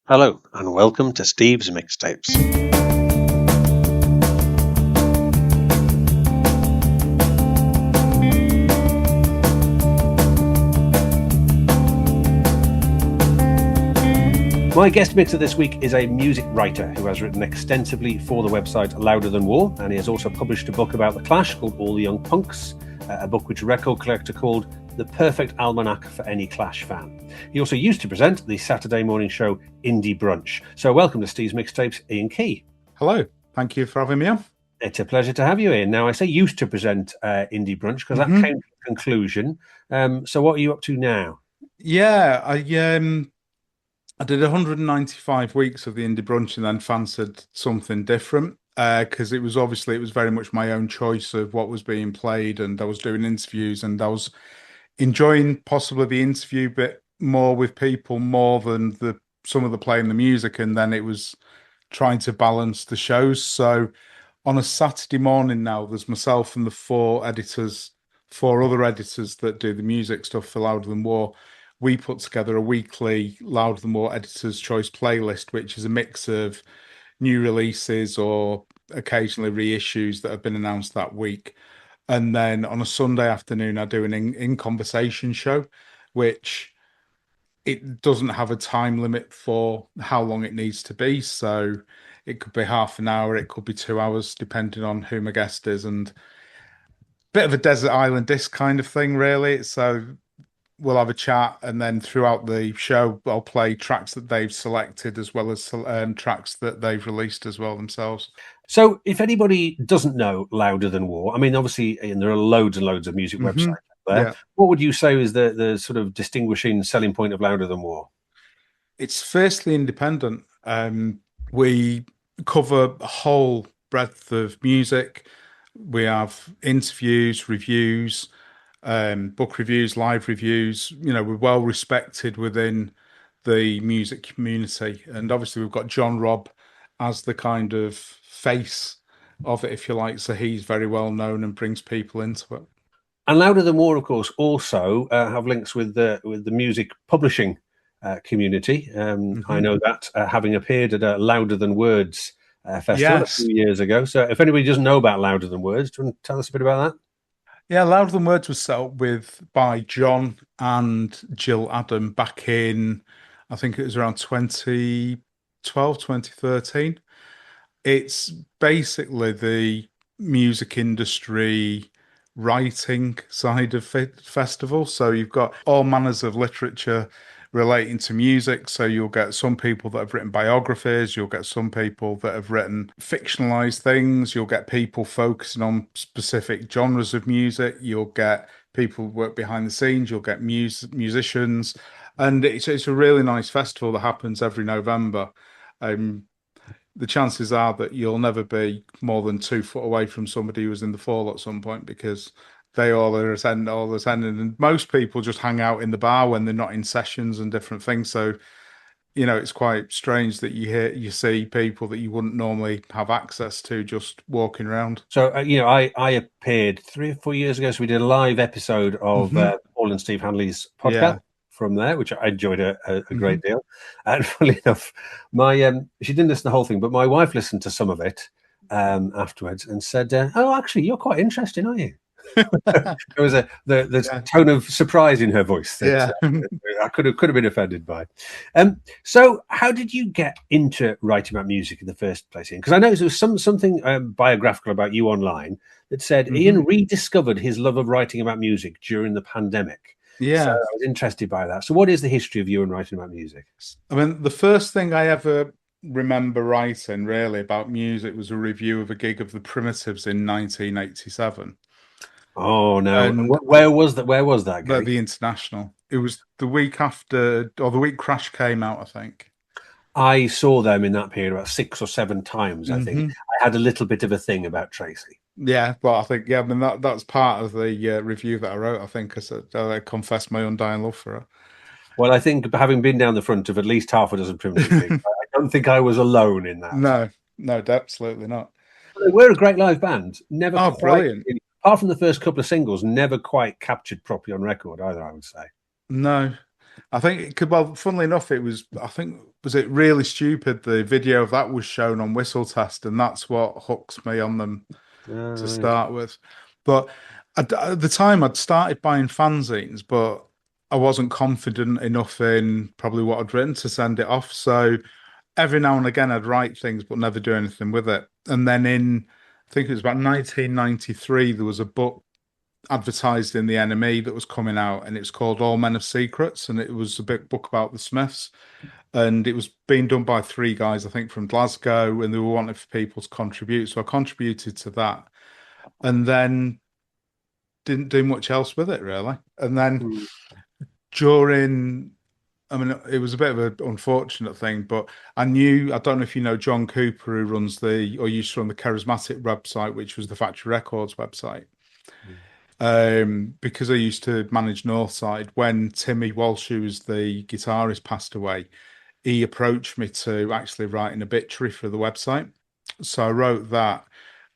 Hello, and welcome to Steve's Mixtapes. My guest mixer this week is a music writer who has written extensively for the website Louder Than War, and he has also published a book about the Clash called All the Young Punks, a book which a record collector called The Perfect Almanac for Any Clash Fan. He also used to present the Saturday morning show Indie Brunch. So welcome to Steve's Mixtapes, Iain Key. Hello, thank you for having me on. It's a pleasure to have you, Iain. Now, I say used to present Indie Brunch because that came to a conclusion. So what are you up to now? Yeah, I did 195 weeks of the Indie Brunch and then fancied something different because it was very much my own choice of what was being played, and I was doing interviews and I was enjoying possibly the interview bit more with people more than some of the playing the music, and then it was trying to balance the shows. So on a Saturday morning now, there's myself and the four other editors that do the music stuff for Louder Than War. We put together a weekly Louder Than War Editor's Choice playlist, which is a mix of new releases or occasionally reissues that have been announced that week. And then on a Sunday afternoon, I do an in-conversation show, which it doesn't have a time limit for how long it needs to be. So it could be half an hour, it could be 2 hours, depending on who my guest is. And a bit of a desert island disc kind of thing, really. So we'll have a chat, and then throughout the show, I'll play tracks that they've selected as well as tracks that they've released as well themselves. So if anybody doesn't know Louder Than War, I mean, obviously, and there are loads and loads of music websites out there. Yeah. What would you say is the sort of distinguishing selling point of Louder Than War? It's fiercely independent. We cover a whole breadth of music. We have interviews, reviews, book reviews, live reviews. You know, we're well respected within the music community, and obviously we've got John Robb as the kind of face of it, if you like. So he's very well known and brings people into it. And Louder Than War, of course, also have links with the music publishing community. I know that having appeared at a Louder Than Words festival a few years ago. So if anybody doesn't know about Louder Than Words, do you want to tell us a bit about that? Yeah, Louder Than Words was set up by John and Jill Adam back in, I think it was around 2012, 2013. It's basically the music industry writing side of festival. So you've got all manners of literature relating to music. So you'll get some people that have written biographies, you'll get some people that have written fictionalized things, you'll get people focusing on specific genres of music, you'll get people who work behind the scenes, you'll get musicians, and it's a really nice festival that happens every November. The chances are that you'll never be more than 2 foot away from somebody who was in the fall at some point, because they all are attending, and most people just hang out in the bar when they're not in sessions and different things. So, you know, it's quite strange that you see people that you wouldn't normally have access to just walking around. So, I appeared 3 or 4 years ago. So we did a live episode of Paul and Steve Hanley's podcast from there, which I enjoyed a great deal. And funnily enough, she didn't listen to the whole thing, but my wife listened to some of it afterwards and said, "Oh, actually, you're quite interesting, aren't you?" There was the tone of surprise in her voice that I could have been offended by. So how did you get into writing about music in the first place? Because I know there was something biographical about you online that said Iain rediscovered his love of writing about music during the pandemic. Yeah, so I was interested by that. So what is the history of you and writing about music? I mean, the first thing I ever remember writing really about music was a review of a gig of the Primitives in 1987. Oh no! And where was that? Where was that? At the International. It was the week after, or the week Crash came out, I think. I saw them in that period about 6 or 7 times. I think I had a little bit of a thing about Tracy. Yeah, but I think I mean that's part of the review that I wrote. I think I confessed my undying love for her. Well, I think having been down the front of at least half a dozen Primitive gigs, I don't think I was alone in that. No, absolutely not. They were a great live band. Brilliant. Apart from the first couple of singles, never quite captured properly on record either, I would say. No. I think it could, well, funnily enough, was was it Really Stupid? The video of that was shown on Whistle Test, and that's what hooks me on them to Right. start with. But at the time, I'd started buying fanzines, but I wasn't confident enough in probably what I'd written to send it off. So every now and again, I'd write things, but never do anything with it. And then I think it was about 1993, there was a book advertised in the NME that was coming out, and it's called All Men of Secrets, and it was a big book about the Smiths, and it was being done by three guys, I think, from Glasgow, and they were wanting for people to contribute. So I contributed to that, and then didn't do much else with it really. And then Mm. during, I mean, it was a bit of an unfortunate thing, but I don't know if you know John Cooper, who runs or used to run the Charismatic website, which was the Factory Records website. Because I used to manage Northside, when Timmy Walsh, who was the guitarist, passed away, he approached me to actually write an obituary for the website. So I wrote that,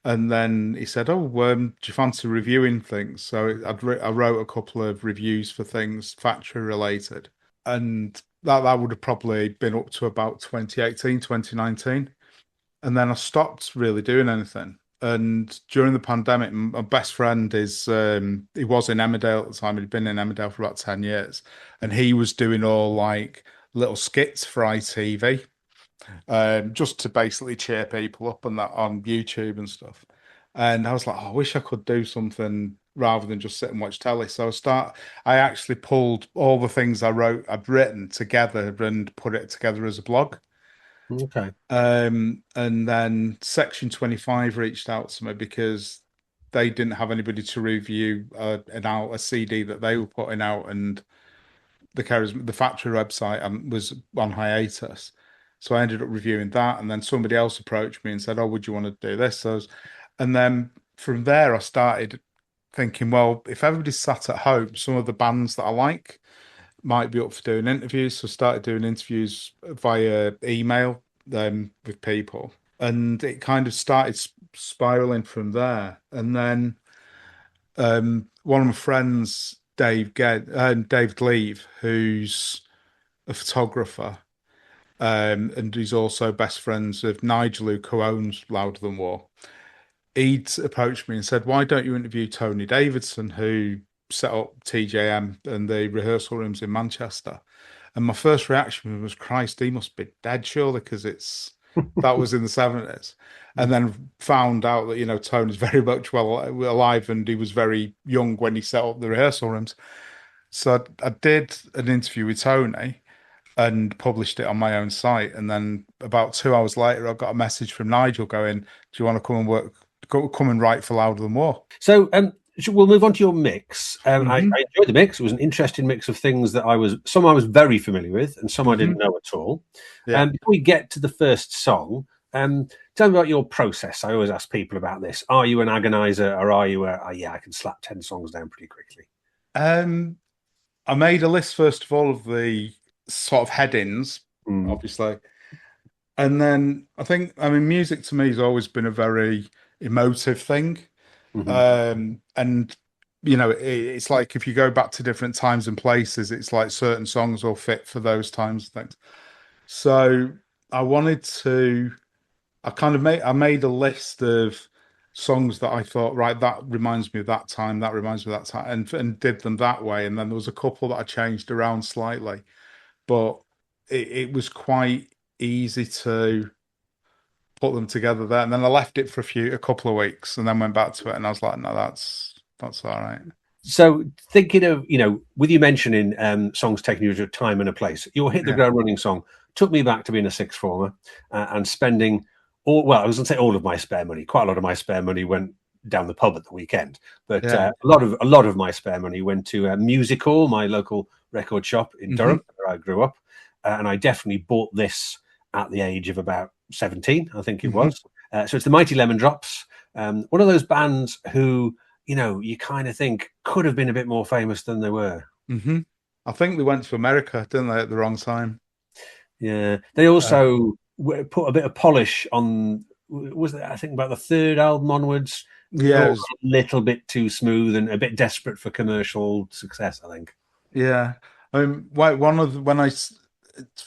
and then he said, "Oh, do you fancy reviewing things?" So I wrote a couple of reviews for things factory related, and that would have probably been up to about 2018, 2019. And then I stopped really doing anything. And during the pandemic, my best friend he was in Emmerdale at the time. He'd been in Emmerdale for about 10 years. And he was doing all like little skits for ITV, just to basically cheer people up and that on YouTube and stuff. And I was like, oh, I wish I could do something rather than just sit and watch telly. So I actually pulled all the things I'd written together and put it together as a blog. Okay. And then Section 25 reached out to me because they didn't have anybody to review a CD that they were putting out, and the factory website was on hiatus. So I ended up reviewing that, and then somebody else approached me and said, "Oh, would you want to do this?" And then from there, I started thinking, well, if everybody's sat at home, some of the bands that I like might be up for doing interviews. So I started doing interviews via email with people, and it kind of started spiraling from there. And then one of my friends, Dave Leave, who's a photographer, and he's also best friends with Nigel, who co-owns Louder Than War. He'd approached me and said, "Why don't you interview Tony Davidson, who set up TJM and the rehearsal rooms in Manchester?" And my first reaction was, "Christ, he must be dead, surely, because that was in the 70s." And then found out that, Tony's very much well alive, and he was very young when he set up the rehearsal rooms. So I did an interview with Tony and published it on my own site. And then about 2 hours later, I got a message from Nigel going, "Do you want to come and write for Louder Than War?" So we'll move on to your mix. I Mm-hmm. enjoyed the mix. It was an interesting mix of things that some I was very familiar with, and some I Mm-hmm. didn't know at all. Yeah. Before we get to the first song, tell me about your process. I always ask people about this. Are you an agonizer, or are you yeah, I can slap 10 songs down pretty quickly? I made a list first of all of the sort of headings, Mm. obviously. And then I mean, music to me has always been a very emotive thing. Mm-hmm. And it's like if you go back to different times and places, it's like certain songs will fit for those times and things. So I wanted to, I made a list of songs that I thought, right, that reminds me of that time, that reminds me of that time, and did them that way. And then there was a couple that I changed around slightly, but it was quite easy to put them together there. And then I left it for a couple of weeks, and then went back to it, and I was like, no, that's all right. So thinking of, with you mentioning songs taking you to a time and a place, your Hit the Yeah, Ground Running song took me back to being a sixth former and spending I was going to say all of my spare money. Quite a lot of my spare money went down the pub at the weekend, but yeah. a lot of my spare money went to Music Hall, my local record shop in Hmm. Durham, where I grew up, and I definitely bought this at the age of about 17, I think it Hmm. was. So it's the Mighty Lemon Drops, one of those bands who you kind of think could have been a bit more famous than they were. Hmm. I think they went to America, didn't they, at the wrong time? Yeah, they Uh, also put a bit of polish on. Was it, I think about the third album onwards? It was yeah, all a little bit too smooth and a bit desperate for commercial success, I think. yeah. I mean, one of the, when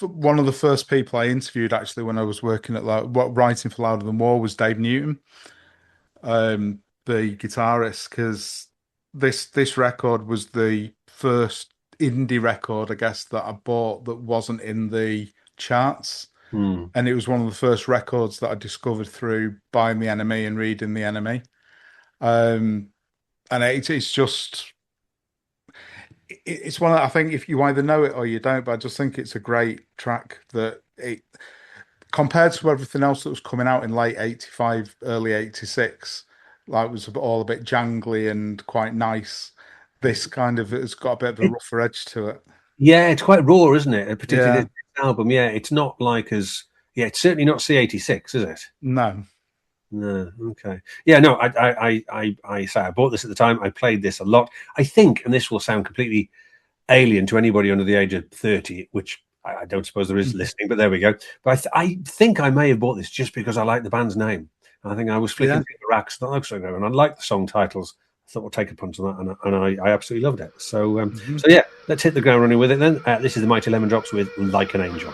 one of the first people I interviewed actually when I was working at writing for Louder Than War was Dave Newton, the guitarist, because this record was the first indie record, I guess, that I bought that wasn't in the charts. And it was one of the first records that I discovered through buying the NME and reading the NME. And it's just, it's one I think if you either know it or you don't, but I just think it's a great track that it, compared to everything else that was coming out in late 85, early 86, like was all a bit jangly and quite nice. This kind of, it's got a bit of a rougher edge to it. Yeah, it's quite raw, isn't it? Particularly Yeah. this album. Yeah, it's not like it's certainly not C86, is it? No. No. Okay. Yeah. No. I say I bought this at the time. I played this a lot. I think, and this will sound completely alien to anybody under the age of 30, which I don't suppose there is listening, but there we go. But I think I may have bought this just because I like the band's name. I think I was flicking through the racks, and I like the song titles. I thought we'll take a punt on that, and I absolutely loved it. So, so yeah, let's hit the ground running with it then. This is the Mighty Lemon Drops with Like an Angel.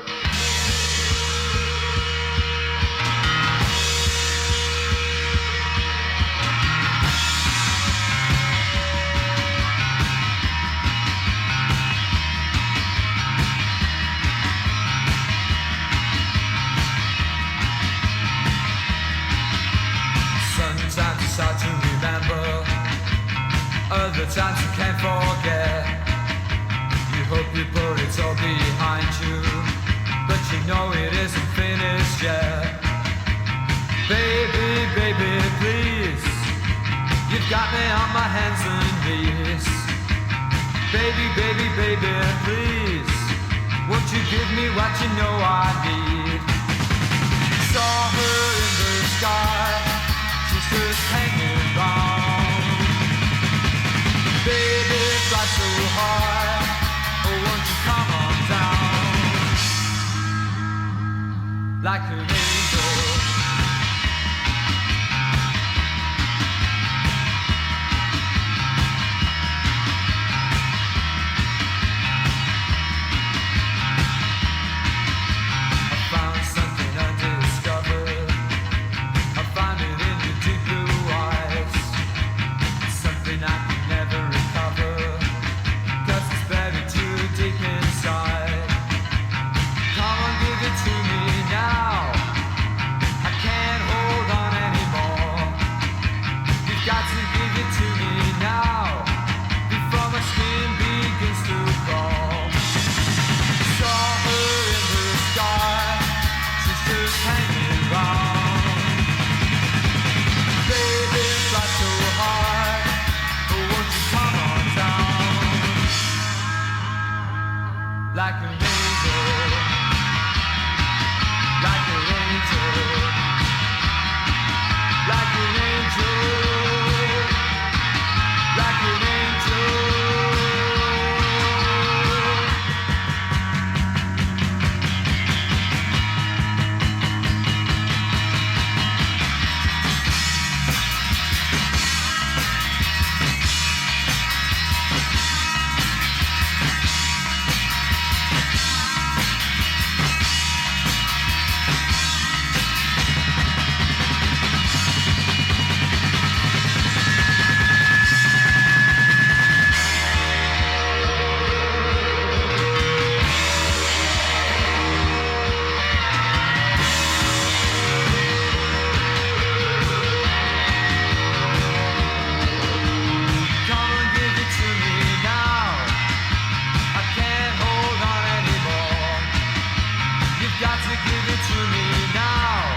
Other times you can't forget. You hope you put it all behind you, but you know it isn't finished yet. Baby, baby, please, you've got me on my hands and knees. Baby, baby, baby, please, won't you give me what you know I need? Saw her in the sky, she's just hanging on. Baby, fly so high, oh won't you come on down like an angel. I found something undiscovered, I found it in your deep blue eyes, something I can never recover, 'cause it's buried too deep inside. Come on, give it to me now, I can't hold on anymore. You've got to give it to me now, before my skin begins to crawl. Saw her in the sky, she's just hanging round. Baby, fly so high, oh won't you come on down like an angel, like an angel, like an angel, like an angel. Come and give it to me now, I can't hold on anymore. You've got to give it to me now,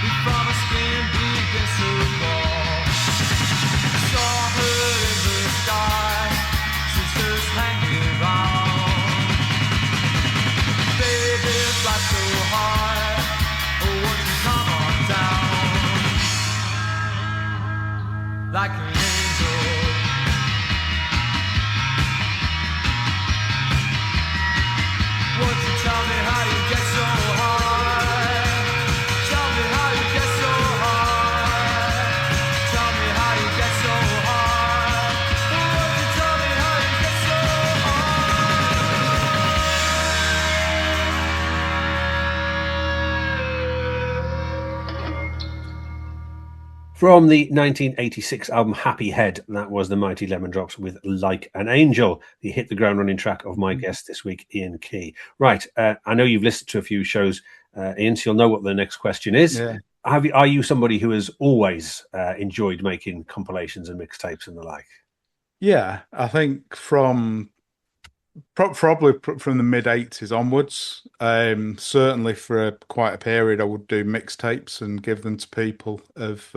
before my skin begins to crawl. Saw her in the sky, she's just hanging around. Baby, fly so high, oh won't you come on down like an angel. Won't you tell me how you get so high? Tell me how you get so high. Tell me how you get so high. Won't you tell me how you get so high? From the 1986 album Happy Head, that was the Mighty Lemon Drops with Like an Angel, the hit the ground running track of my guest this week, Iain Key. Right, I know you've listened to a few shows, Iain, so you'll know what the next question is. Yeah. Are you somebody who has always enjoyed making compilations and mixtapes and the like? Yeah, I think probably from the mid 80s onwards. Certainly for quite a period, I would do mixtapes and give them to people of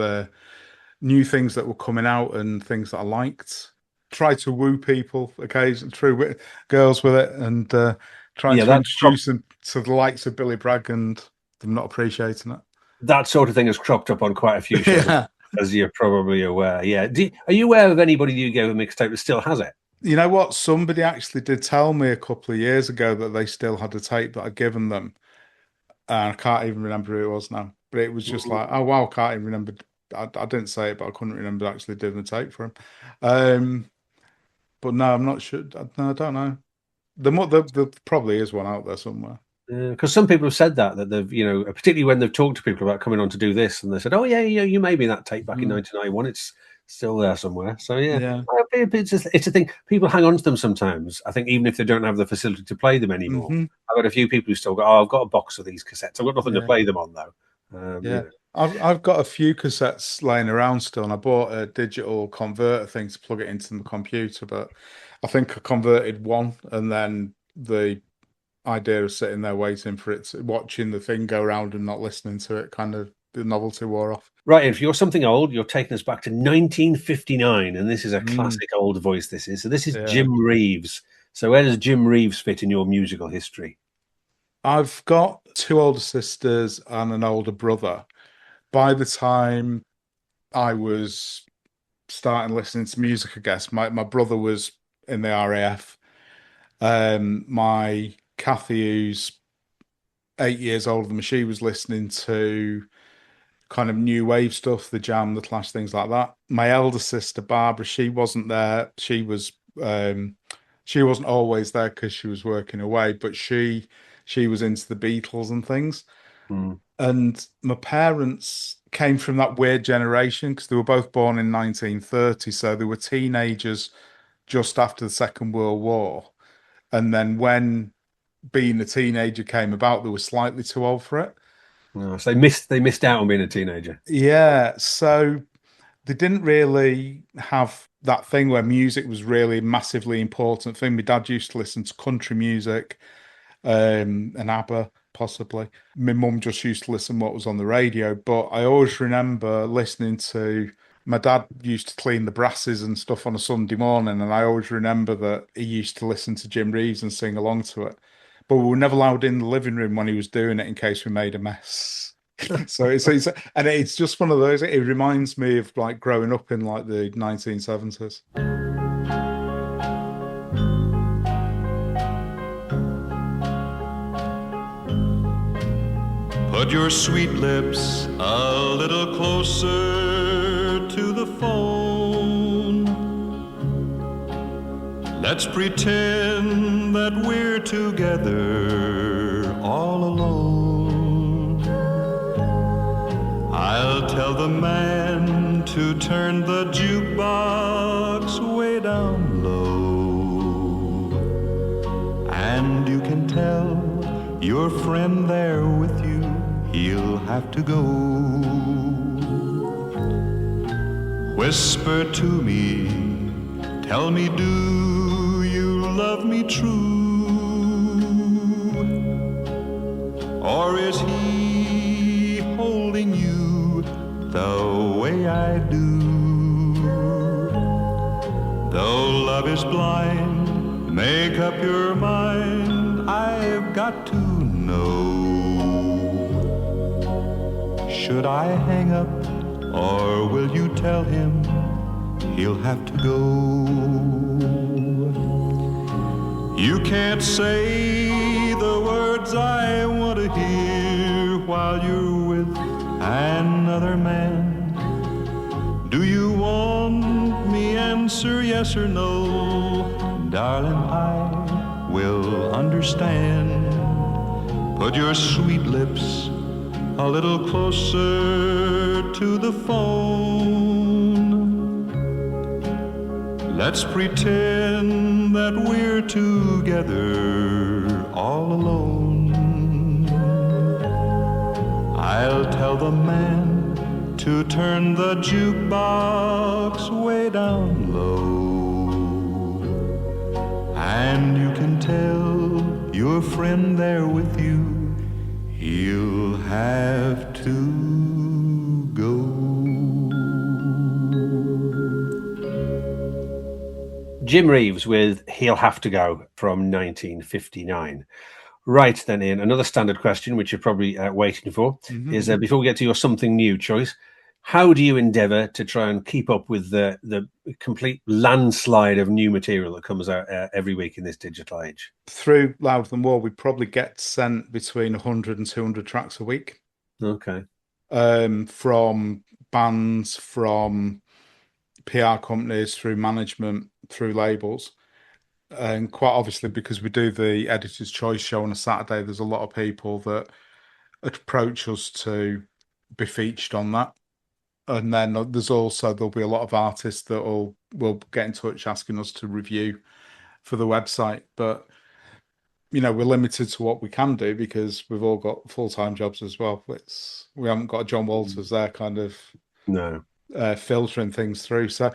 new things that were coming out and things that I liked. Try to woo people occasionally, through girls with it, and trying to introduce them to the likes of Billy Bragg and them not appreciating it. That sort of thing has cropped up on quite a few shows, as you're probably aware. Yeah. Are you aware of anybody you gave a mixtape that still has it? You know what? Somebody actually did tell me a couple of years ago that they still had a tape that I'd given them. And I can't even remember who it was now. But it was just like, oh, wow, I can't even remember. I didn't say it, but I couldn't remember actually doing the tape for him. But no, I'm not sure. No, I don't know. There probably is one out there somewhere. Because some people have said that they've, particularly when they've talked to people about coming on to do this, and they said, "Oh yeah, you made me that tape back in 1991. It's still there somewhere." So yeah. It's a thing. People hang on to them sometimes. I think even if they don't have the facility to play them anymore. I've got a few people who still go, "Oh, I've got a box of these cassettes. I've got nothing to play them on though." I've got a few cassettes laying around still, and I bought a digital converter thing to plug it into the computer, but I think I converted one, and then the idea of sitting there waiting for it, watching the thing go around and not listening to it, kind of the novelty wore off. Right, if you're something old, you're taking us back to 1959, and this is a classic old voice. This is Jim Reeves. So where does Jim Reeves fit in your musical history? I've got two older sisters and an older brother. By the time I was starting listening to music, I guess my brother was in the RAF. My Kathy, who's 8 years older than me, she was listening to kind of new wave stuff, the Jam, the Clash, things like that. My elder sister Barbara, she wasn't there. She wasn't always there because she was working away, but she was into the Beatles and things. And my parents came from that weird generation because they were both born in 1930, so they were teenagers just after the Second World War. And then when being a teenager came about, they were slightly too old for it. Oh, so they missed out on being a teenager. Yeah, so they didn't really have that thing where music was really a massively important thing. My dad used to listen to country music, and ABBA, possibly. My mum just used to listen to what was on the radio, but I always remember listening to... My dad used to clean the brasses and stuff on a Sunday morning, and I always remember that he used to listen to Jim Reeves and sing along to it. But we were never allowed in the living room when he was doing it in case we made a mess. so it's just one of those. It reminds me of like growing up in like the 1970s. Put your sweet lips a little closer to the phone. Let's pretend that we're together all alone. I'll tell the man to turn the jukebox way down low. And you can tell your friend there with you, he'll have to go. Whisper to me, tell me, do you love me true? Or is he holding you the way I do? Though love is blind, make up your mind, I've got to know. Should I hang up, or will you tell him he'll have to go? You can't say the words I want to hear while you're with another man. Do you want me answer yes or no? Darling, I will understand. Put your sweet lips a little closer to the phone. Let's pretend that we're together all alone. I'll tell the man to turn the jukebox way down low, and you can tell your friend there with you he'll have to go. Jim Reeves with He'll Have to Go from 1959. Right then, Iain, another standard question, which you're probably waiting for, is before we get to your something new choice, how do you endeavour to try and keep up with the complete landslide of new material that comes out every week in this digital age? Through Louder Than War, we probably get sent between 100 and 200 tracks a week. Okay. From bands, from PR companies, through management, through labels. And quite obviously, because we do the Editor's Choice show on a Saturday, there's a lot of people that approach us to be featured on that. And then there'll be a lot of artists that will get in touch asking us to review for the website. But we're limited to what we can do because we've all got full-time jobs as well. We haven't got a John Walters there kind of filtering things through. So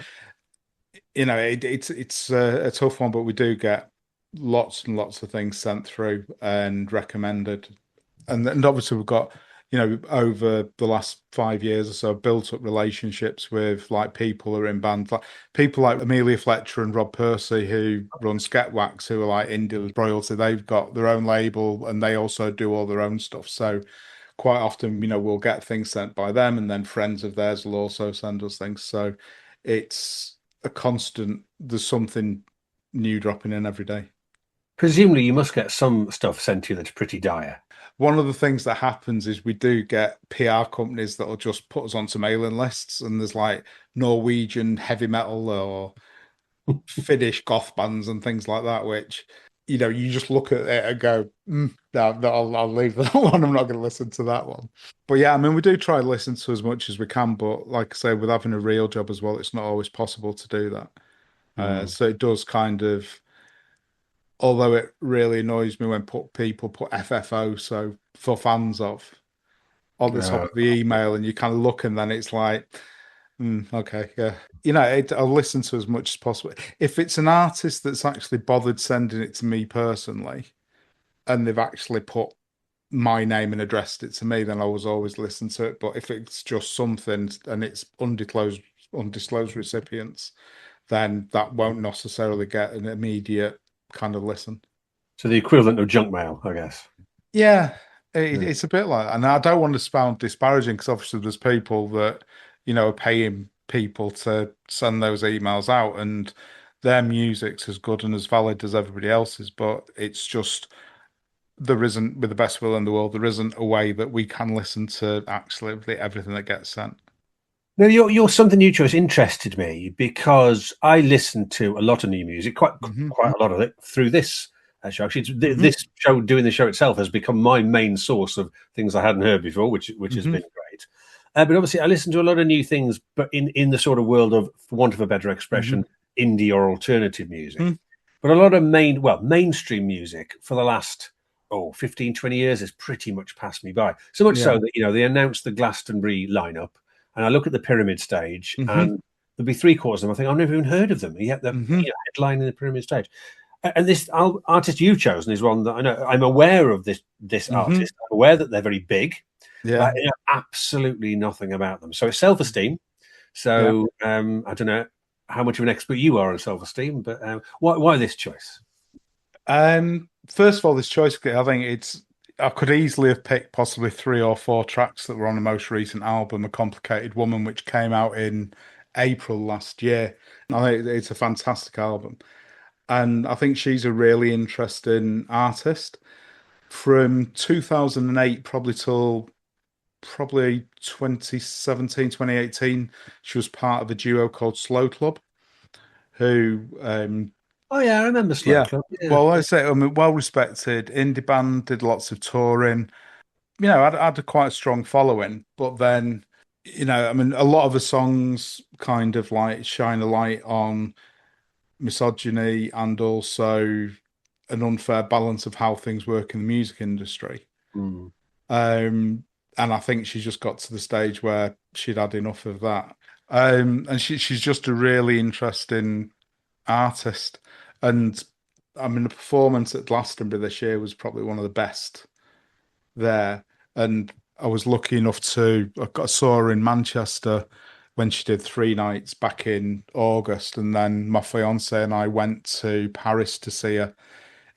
it's a tough one, but we do get lots and lots of things sent through and recommended. And obviously we've got, over the last 5 years or so, built up relationships with like people who are in bands, like people like Amelia Fletcher and Rob Percy, who run Sketwax, who are like indie royalty. They've got their own label and they also do all their own stuff. So quite often, we'll get things sent by them, and then friends of theirs will also send us things. So it's a constant, there's something new dropping in every day. Presumably you must get some stuff sent to you that's pretty dire. One of the things that happens is we do get PR companies that will just put us onto mailing lists, and there's like Norwegian heavy metal or Finnish goth bands and things like that, which, you just look at it and go, no, I'll leave that one. I'm not going to listen to that one. But yeah, I mean, we do try to listen to as much as we can, but like I say, with having a real job as well, it's not always possible to do that. So it does kind of, although it really annoys me when people put FFO, so for fans of, on the top of the email, and you kind of look and then it's like, okay, yeah. I'll listen to as much as possible. If it's an artist that's actually bothered sending it to me personally, and they've actually put my name and addressed it to me, then I was always listen to it. But if it's just something and it's undisclosed recipients, then that won't necessarily get an immediate kind of listen. So the equivalent of junk mail, I guess. Yeah, it's a bit like that. And I don't want to sound disparaging, because obviously there's people that, are paying people to send those emails out, and their music's as good and as valid as everybody else's. But it's just, there isn't, with the best will in the world, there isn't a way that we can listen to absolutely everything that gets sent. Now, your something new choice interested me because I listen to a lot of new music, quite a lot of it, through this show. Actually, this show, doing the show itself, has become my main source of things I hadn't heard before, which has been great. But obviously, I listen to a lot of new things, but in the sort of world of, for want of a better expression, indie or alternative music. But a lot of mainstream music for the last 15, 20 years has pretty much passed me by. So much so that, they announced the Glastonbury lineup, and I look at the Pyramid stage, and there'll be 3/4 of them I think I've never even heard of them. Yet they're headlining the Pyramid stage. And this artist you've chosen is one that I know. I'm aware of this artist. I'm aware that they're very big. Yeah, I know absolutely nothing about them. So it's Self-Esteem. So I don't know how much of an expert you are on Self-Esteem, but why this choice? First of all, this choice, I think I could easily have picked possibly 3 or 4 tracks that were on the most recent album, A Complicated Woman, which came out in April last year. And I think it's a fantastic album. And I think she's a really interesting artist. From 2008 probably till 2017, 2018, she was part of a duo called Slow Club, who... I remember Slow Club. Yeah. Well, like I say, well respected indie band, did lots of touring. had a quite strong following, but then, I mean, a lot of the songs kind of like shine a light on misogyny and also an unfair balance of how things work in the music industry. Mm. And I think she just got to the stage where she'd had enough of that. And she's just a really interesting artist. And I mean, the performance at Glastonbury this year was probably one of the best there. And I was lucky enough I saw her in Manchester when she did 3 nights back in August. And then my fiance and I went to Paris to see her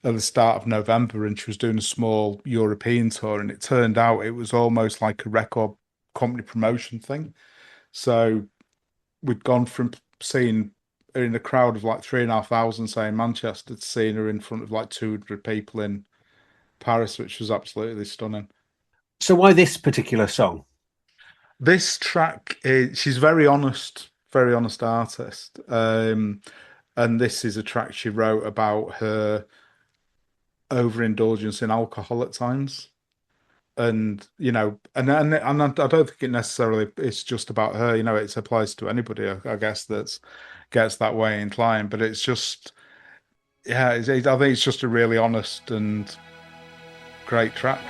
at the start of November, and she was doing a small European tour. And it turned out it was almost like a record company promotion thing. So we'd gone from seeing her in a crowd of like 3,500, say in Manchester, to seeing her in front of like 200 people in Paris, which was absolutely stunning. So why this particular song? This track she's very honest artist. And this is a track she wrote about her overindulgence in alcohol at times. And and I don't think it necessarily it's just about her. It applies to anybody, I guess, that gets that way inclined. But it's just, yeah, I think it's just a really honest and great track.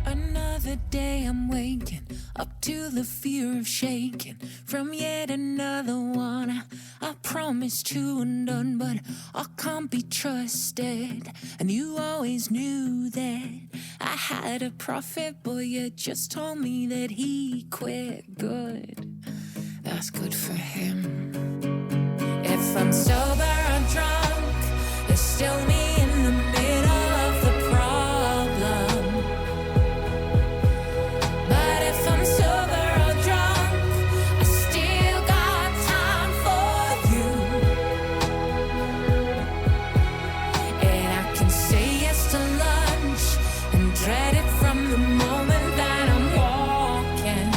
Another day I'm waking up to the fear of shaking from yet another one. I promised to and done, but I can't be trusted. And you always knew that I had a prophet, boy. You just told me that he quit. Good, that's good for him. If I'm sober or drunk, it's still me in the middle of the problem. But if I'm sober or drunk, I still got time for you. And I can say yes to lunch and dread it from the moment that I'm walking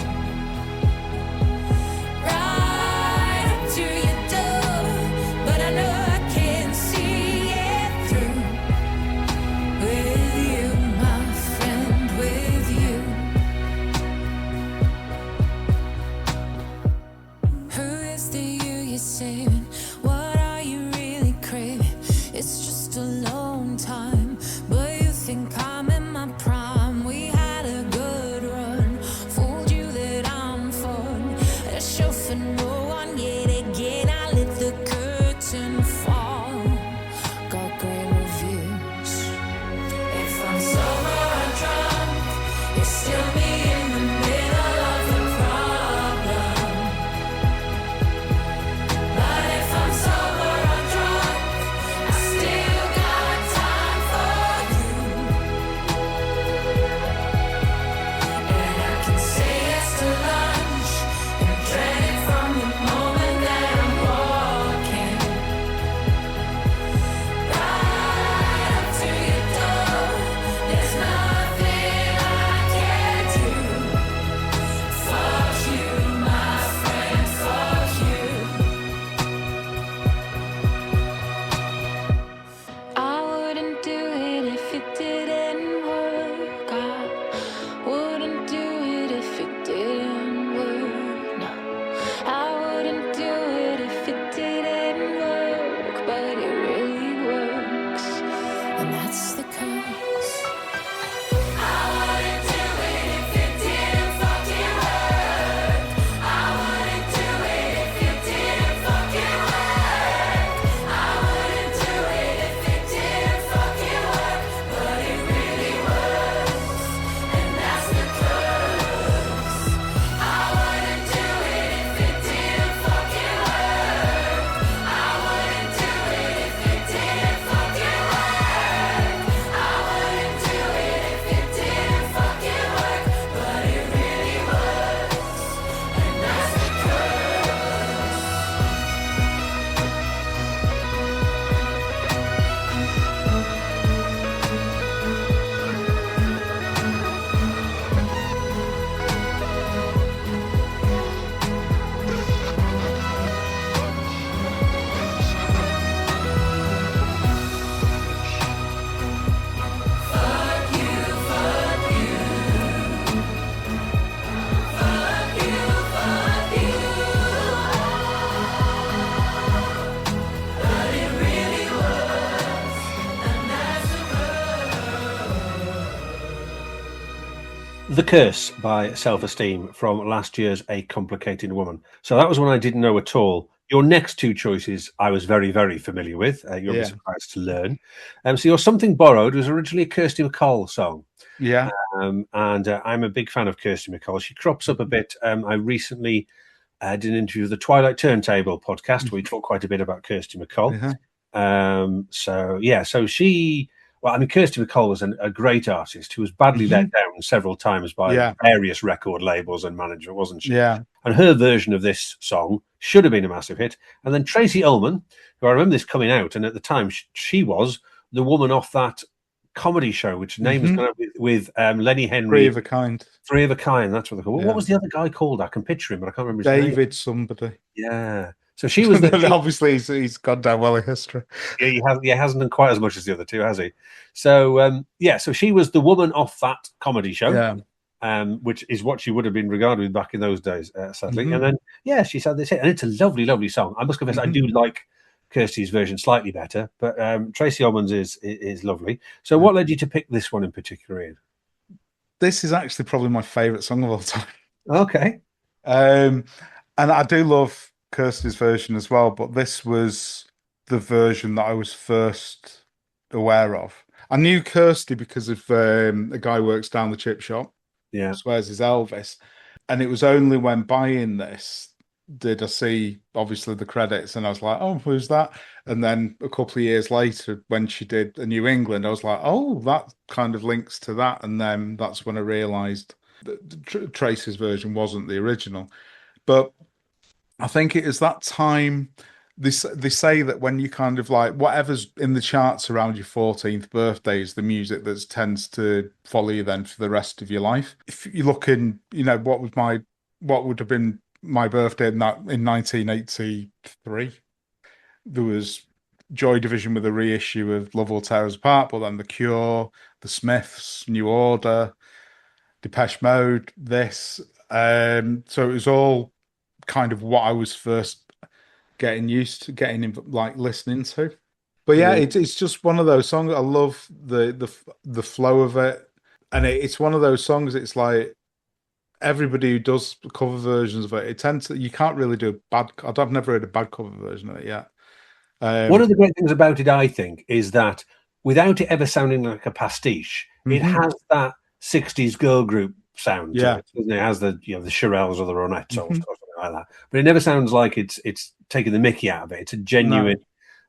right up to your door. But I know I can see it through. The Curse by Self-Esteem from last year's A Complicated Woman. So that was one I didn't know at all. Your next two choices I was very, very familiar with. You'll be surprised to learn. So your Something Borrowed was originally a Kirsty MacColl song. Yeah. And I'm a big fan of Kirsty MacColl. She crops up a bit. I recently did an interview with the Twilight Turntable podcast where we talk quite a bit about Kirsty MacColl. So she... Well, I mean, Kirsty MacColl was a great artist who was badly let down several times by various record labels and management, wasn't she? Yeah. And her version of this song should have been a massive hit. And then Tracy Ullman, who I remember this coming out, and at the time she was the woman off that comedy show, which name is with Lenny Henry. Three of a Kind. Three of a Kind, that's what they call it. What was the other guy called? I can picture him, but I can't remember his name. David somebody. Yeah. So she was obviously he's gone down well in history. Yeah, he hasn't done quite as much as the other two, has he? So so she was the woman off that comedy show, which is what she would have been regarded with back in those days, sadly. And then she's had this hit, and it's a lovely, lovely song. I must confess, I do like Kirsty's version slightly better, but Tracy Ullman's is lovely. So, what led you to pick this one in particular, Ian? This is actually probably my favourite song of all time. Okay, and I do love Kirsty's version as well, but this was the version that I was first aware of. I knew Kirsty because of a guy who works down the chip shop. Yeah, swears is Elvis, and it was only when buying this did I see obviously the credits, and I was like, "Oh, who's that?" And then a couple of years later, when she did a New England, I was like, "Oh, that kind of links to that." And then that's when I realised that Tracy's version wasn't the original, but I think it is that time. They say that when you kind of like whatever's in the charts around your 14th birthday is the music that tends to follow you then for the rest of your life. If you look in, what would have been my birthday in 1983, there was Joy Division with a reissue of Love Will Tear Us Apart, but then The Cure, The Smiths, New Order, Depeche Mode, this. So it was all kind of what I was first getting listening to. But it's just one of those songs. I love the flow of it, and it's one of those songs. It's like everybody who does cover versions of it, you can't really do a bad. I've never heard a bad cover version of it yet. One of the great things about it, I think, is that without it ever sounding like a pastiche, it has that 60s girl group sound. Yeah, it has the the Shirelles or the Ronettes or something like that. But it never sounds like it's taking the mickey out of it. It's a genuine.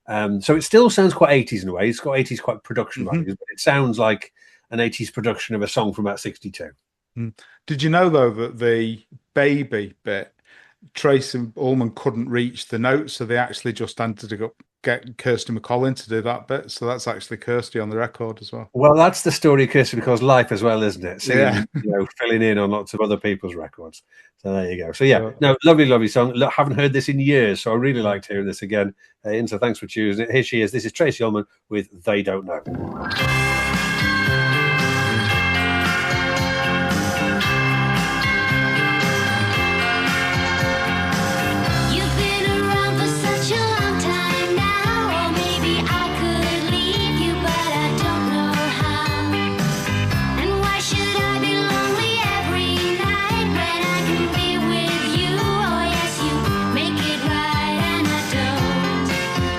No. So it still sounds quite 80s in a way. It's got 80s quite production values, but it sounds like an 80s production of a song from about 62. Did you know though that the baby bit, Tracy Ullman couldn't reach the notes, so they actually just had to get Kirsty MacColl in to do that bit. So that's actually Kirsty on the record as well. Well, that's the story of Kirsty MacColl's life as well, isn't it? Singing, filling in on lots of other people's records. So there you go. So no, lovely, lovely song. Look, haven't heard this in years, so I really liked hearing this again. So thanks for choosing it. Here she is. This is Tracy Ullman with They Don't Know.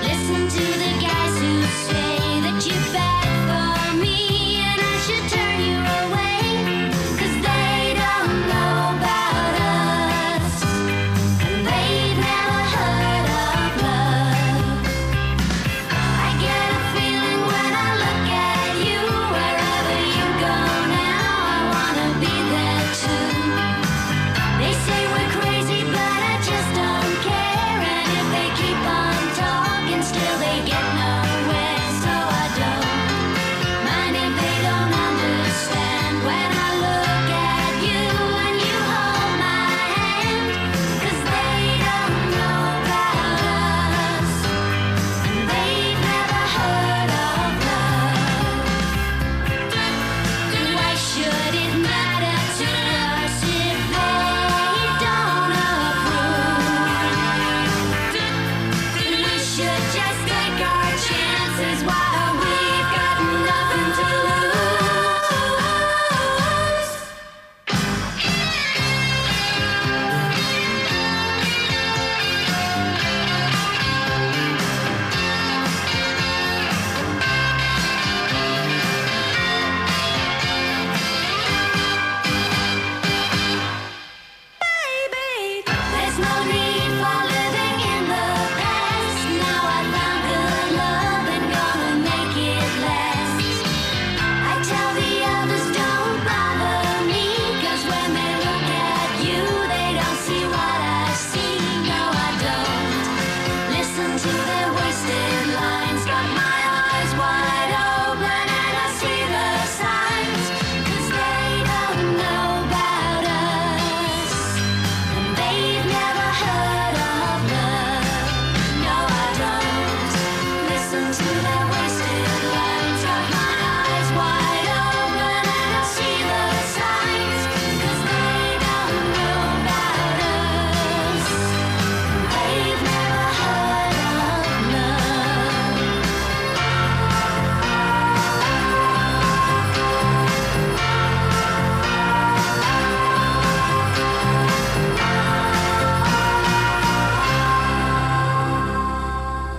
Listen to the guys who say that you're bad for me.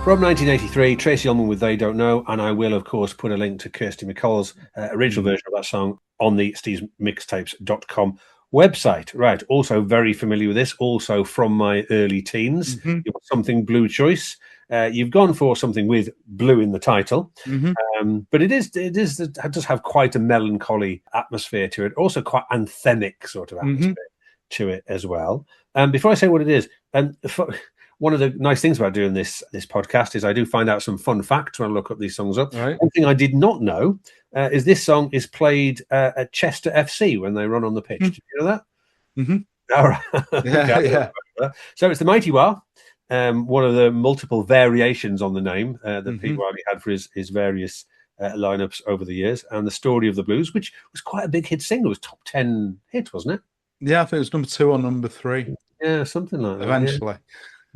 From 1983, Tracy Ullman with They Don't Know, and I will, of course, put a link to Kirsty MacColl's original version of that song on the stevesmixtapes.com website. Right, also very familiar with this, also from my early teens. Mm-hmm. Something Blue choice. You've gone for something with blue in the title, but it does have quite a melancholy atmosphere to it, also quite anthemic sort of atmosphere to it as well. Before I say what it is, one of the nice things about doing this podcast is I do find out some fun facts when I look up these songs up. Right. One thing I did not know is this song is played at Chester FC when they run on the pitch. Did you know that? Mm-hmm. All right. Yeah. So it's the Mighty Wah, one of the multiple variations on the name that Pete Wiley had for his various lineups over the years, and the Story of the Blues, which was quite a big hit single. It was top 10 hit, wasn't it? Yeah, I think it was number 2 or number 3. Yeah, something like that. Eventually.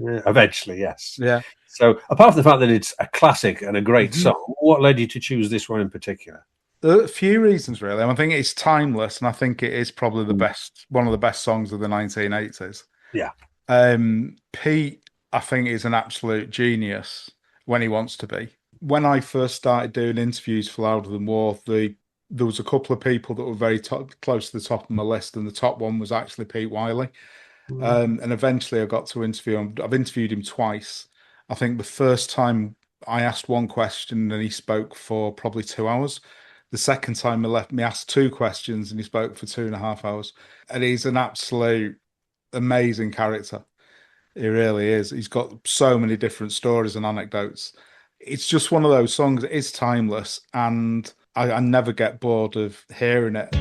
Yeah, eventually, yes. Yeah. So, apart from the fact that it's a classic and a great song, what led you to choose this one in particular? There are a few reasons, really. I think it's timeless, and I think it is probably one of the best songs of the 1980s. Yeah. Pete, I think, is an absolute genius when he wants to be. When I first started doing interviews for Louder Than War, there was a couple of people that were very close to the top of my list, and the top one was actually Pete Wiley. And eventually I got to interview him. I've interviewed him twice. I think the first time I asked one question and he spoke for probably 2 hours. The second time me asked 2 questions and he spoke for 2.5 hours. And he's an absolute amazing character. He really is. He's got so many different stories and anecdotes. It's just one of those songs. It is timeless, and I never get bored of hearing it.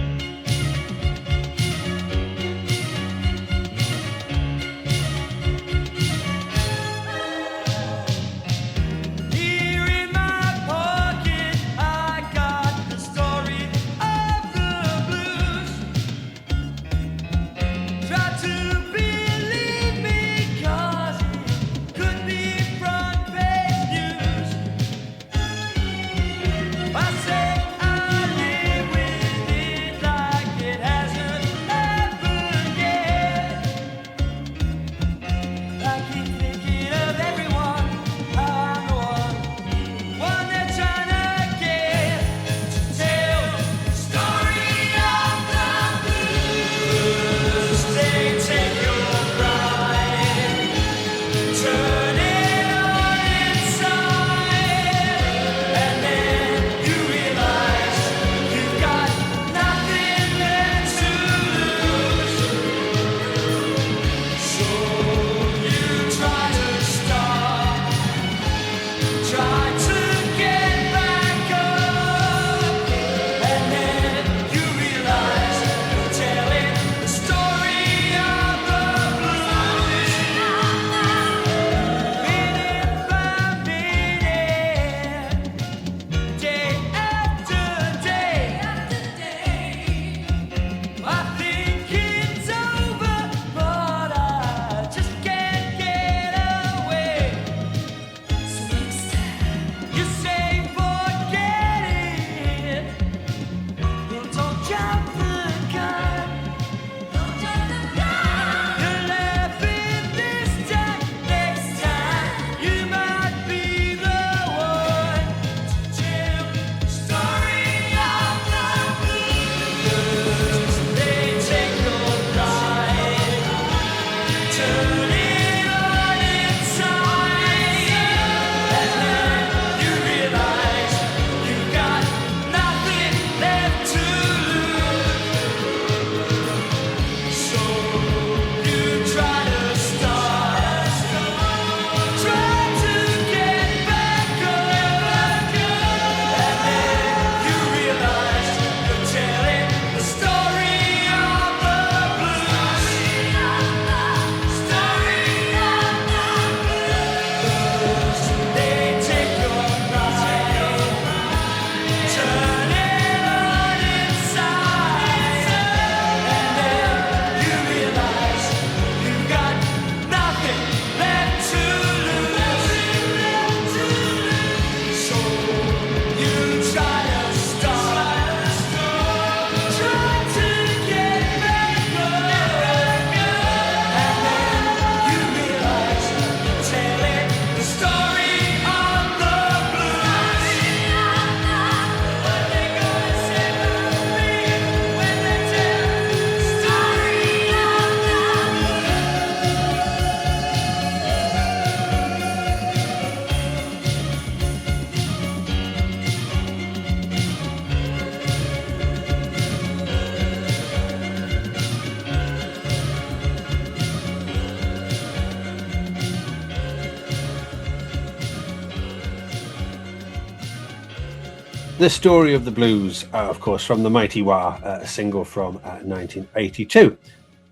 The Story of the Blues, of course, from the Mighty Wah, a single from 1982.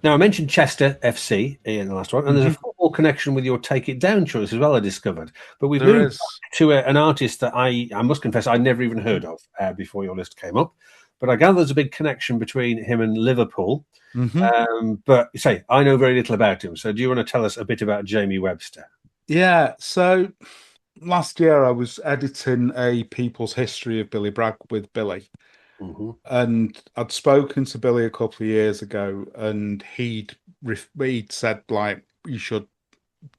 Now, I mentioned Chester FC in the last one, and there's a football connection with your Take It Down choice as well, I discovered. But we've moved back to an artist that I must confess I'd never even heard of before your list came up. But I gather there's a big connection between him and Liverpool. But say, I know very little about him. So do you want to tell us a bit about Jamie Webster? Yeah, so last year I was editing a People's History of Billy Bragg with Billy. And I'd spoken to Billy a couple of years ago, and he'd said, like, you should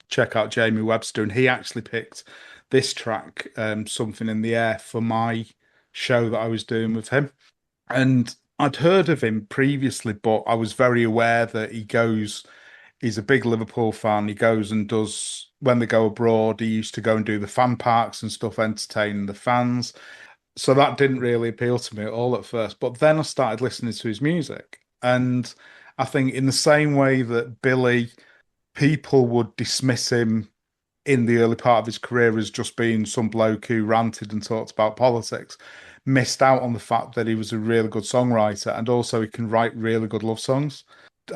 check out Jamie Webster, and he actually picked this track, Something in the Air, for my show that I was doing with him. And I'd heard of him previously, but I was very aware that he's a big Liverpool fan. He goes and does, when they go abroad, he used to go and do the fan parks and stuff, entertaining the fans. So that didn't really appeal to me at all at first. But then I started listening to his music. And I think in the same way that Billy, people would dismiss him in the early part of his career as just being some bloke who ranted and talked about politics, missed out on the fact that he was a really good songwriter, and also he can write really good love songs.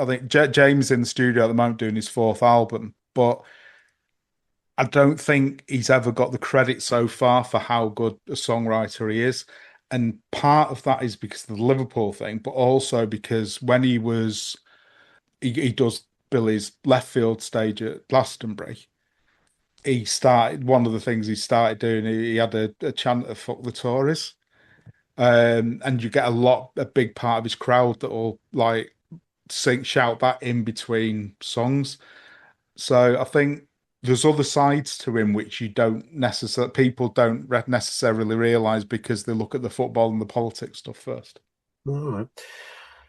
I think James is in the studio at the moment doing his 4th album, but I don't think he's ever got the credit so far for how good a songwriter he is. And part of that is because of the Liverpool thing, but also because when he does Billy's left field stage at Glastonbury, one of the things he started doing, he had a chant of "Fuck the Tories." And you get a big part of his crowd that will like shout that in between songs. So I think there's other sides to him which people don't necessarily realise because they look at the football and the politics stuff first. All right.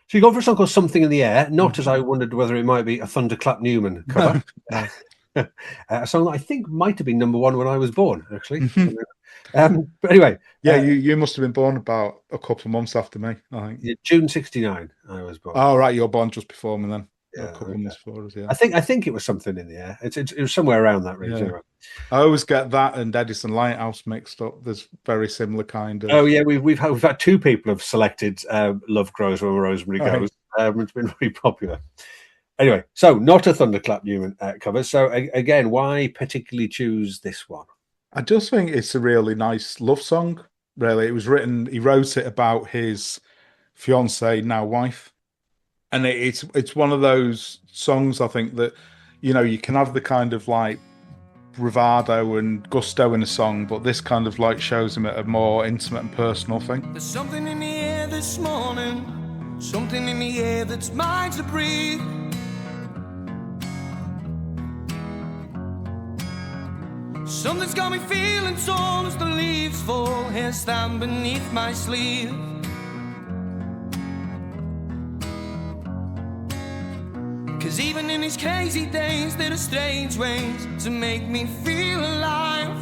So you go for a song called "Something in the Air," not as I wondered whether it might be a Thunderclap Newman cover. No. A song that I think might have been number 1 when I was born, actually. But anyway. Yeah, you must have been born about a couple of months after me, I think. Yeah, June 1969, I was born. Oh, right, you're born just before me then. Yeah, a couple of months before us, yeah. I think it was Something in the Air. It was somewhere around that region. Yeah. I always get that and Edison Lighthouse mixed up. There's very similar kind of... Oh, yeah, we've had 2 people have selected Love Grows Where Rosemary Goes. It's been very popular. Anyway, so not a Thunderclap Newman cover. So again, why particularly choose this one? I just think it's a really nice love song. Really, he wrote it about his fiancée, now wife, and it's one of those songs I think that, you know, you can have the kind of like bravado and gusto in a song, but this kind of like shows him a more intimate and personal thing. There's something in the air this morning, something in the air that's mine to breathe. Something's got me feeling torn as the leaves fall, hair stand beneath my sleeve. Cause even in these crazy days, there are strange ways to make me feel alive.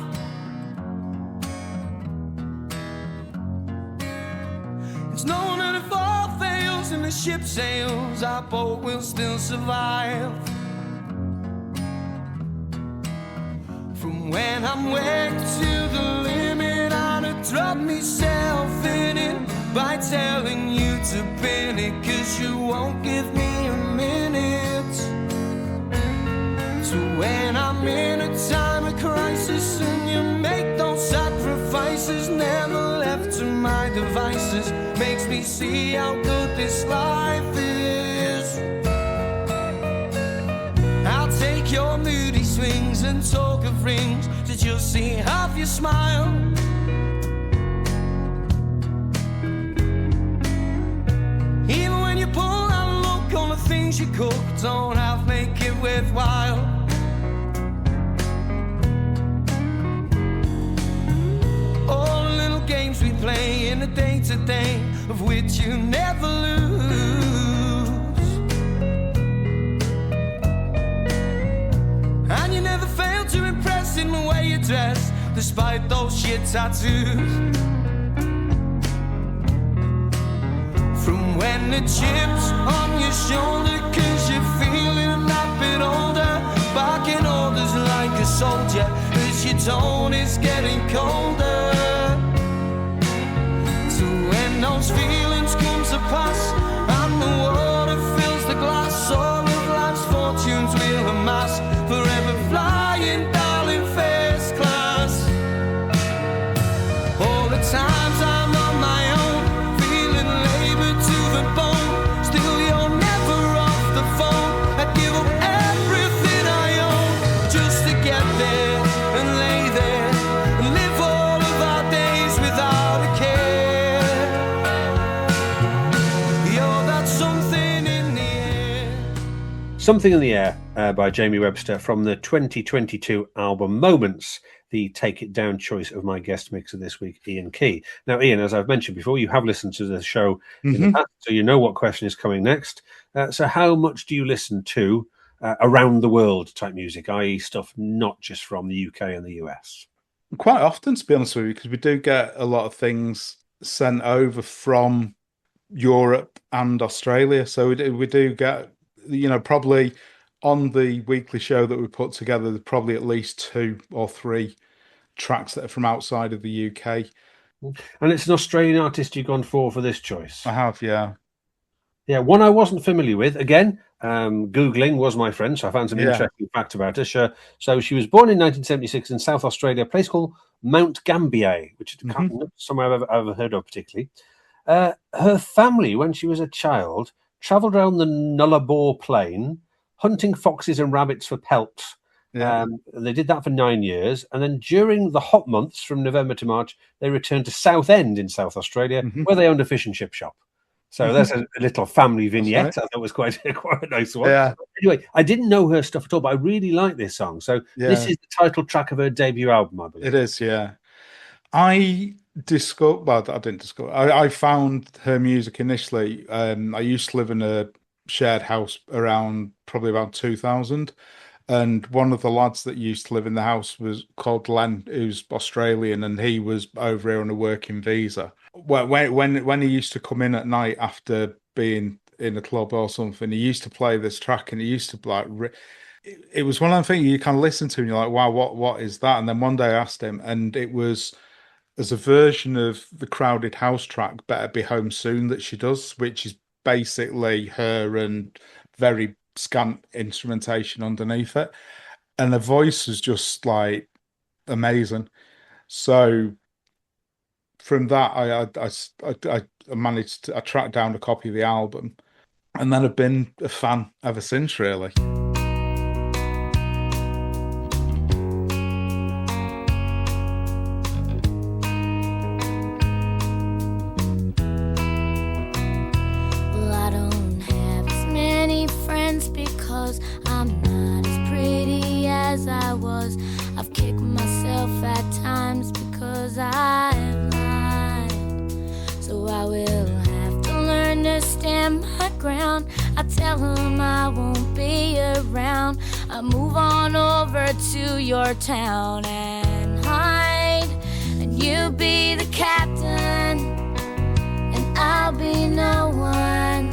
It's known that if all fails and the ship sails, our boat will still survive. From when I'm wet to the limit, I'd drop myself in it by telling you to pin it, cause you won't give me a minute. So when I'm in a time of crisis and you make those sacrifices, never left to my devices, makes me see how good this life is. I'll take your moody swings and talk of rings to just see half your smile. Even when you pull out a look on the things you cook, don't half make it worthwhile. All the little games we play in the day-to-day, of which you never lose. And you never fail to impress in the way you dress, despite those shit tattoos. From when the chips on your shoulder, cause you're feeling that bit older, barking orders like a soldier as your tone is getting colder. Something in the Air by Jamie Webster from the 2022 album Moments, the Take It Down choice of my guest mixer this week, Iain Key. Now, Iain, as I've mentioned before, you have listened to the show in the past, so you know what question is coming next. So how much do you listen to around the world type music, i.e. stuff not just from the UK and the US? Quite often, to be honest with you, because we do get a lot of things sent over from Europe and Australia. So we do get, probably on the weekly show that we put together, there's probably at least 2 or 3 tracks that are from outside of the UK. And it's an Australian artist you've gone for this choice? I have, yeah. Yeah, one I wasn't familiar with. Again, Googling was my friend, so I found some interesting facts about her. So she was born in 1976 in South Australia, a place called Mount Gambier, which is not somewhere I've ever heard of particularly. Her family, when she was a child, travelled around the Nullarbor Plain, hunting foxes and rabbits for pelts. They did that for 9 years, and then during the hot months from November to March, they returned to Southend in South Australia, where they owned a fish and chip shop. So that's a little family vignette. I thought was quite a nice one. Yeah. Anyway, I didn't know her stuff at all, but I really like this song. So this is the title track of her debut album, I believe. It is, yeah. I found her music initially. I used to live in a shared house around probably about 2000. And one of the lads that used to live in the house was called Len, who's Australian, and he was over here on a working visa. When he used to come in at night after being in a club or something, he used to play this track, and he used to it was one of the things you kind of listen to and you're like, wow, what is that? And then one day I asked him, and it was as a version of the Crowded House track Better Be Home Soon that she does, which is basically her and very scant instrumentation underneath it, and the voice is just like amazing. So from that, I managed to track down a copy of the album, and then I've been a fan ever since, really. I've kicked myself at times because I've lied. So I will have to learn to stand my ground. I tell them I won't be around. I move on over to your town and hide. And you be the captain, and I'll be no one.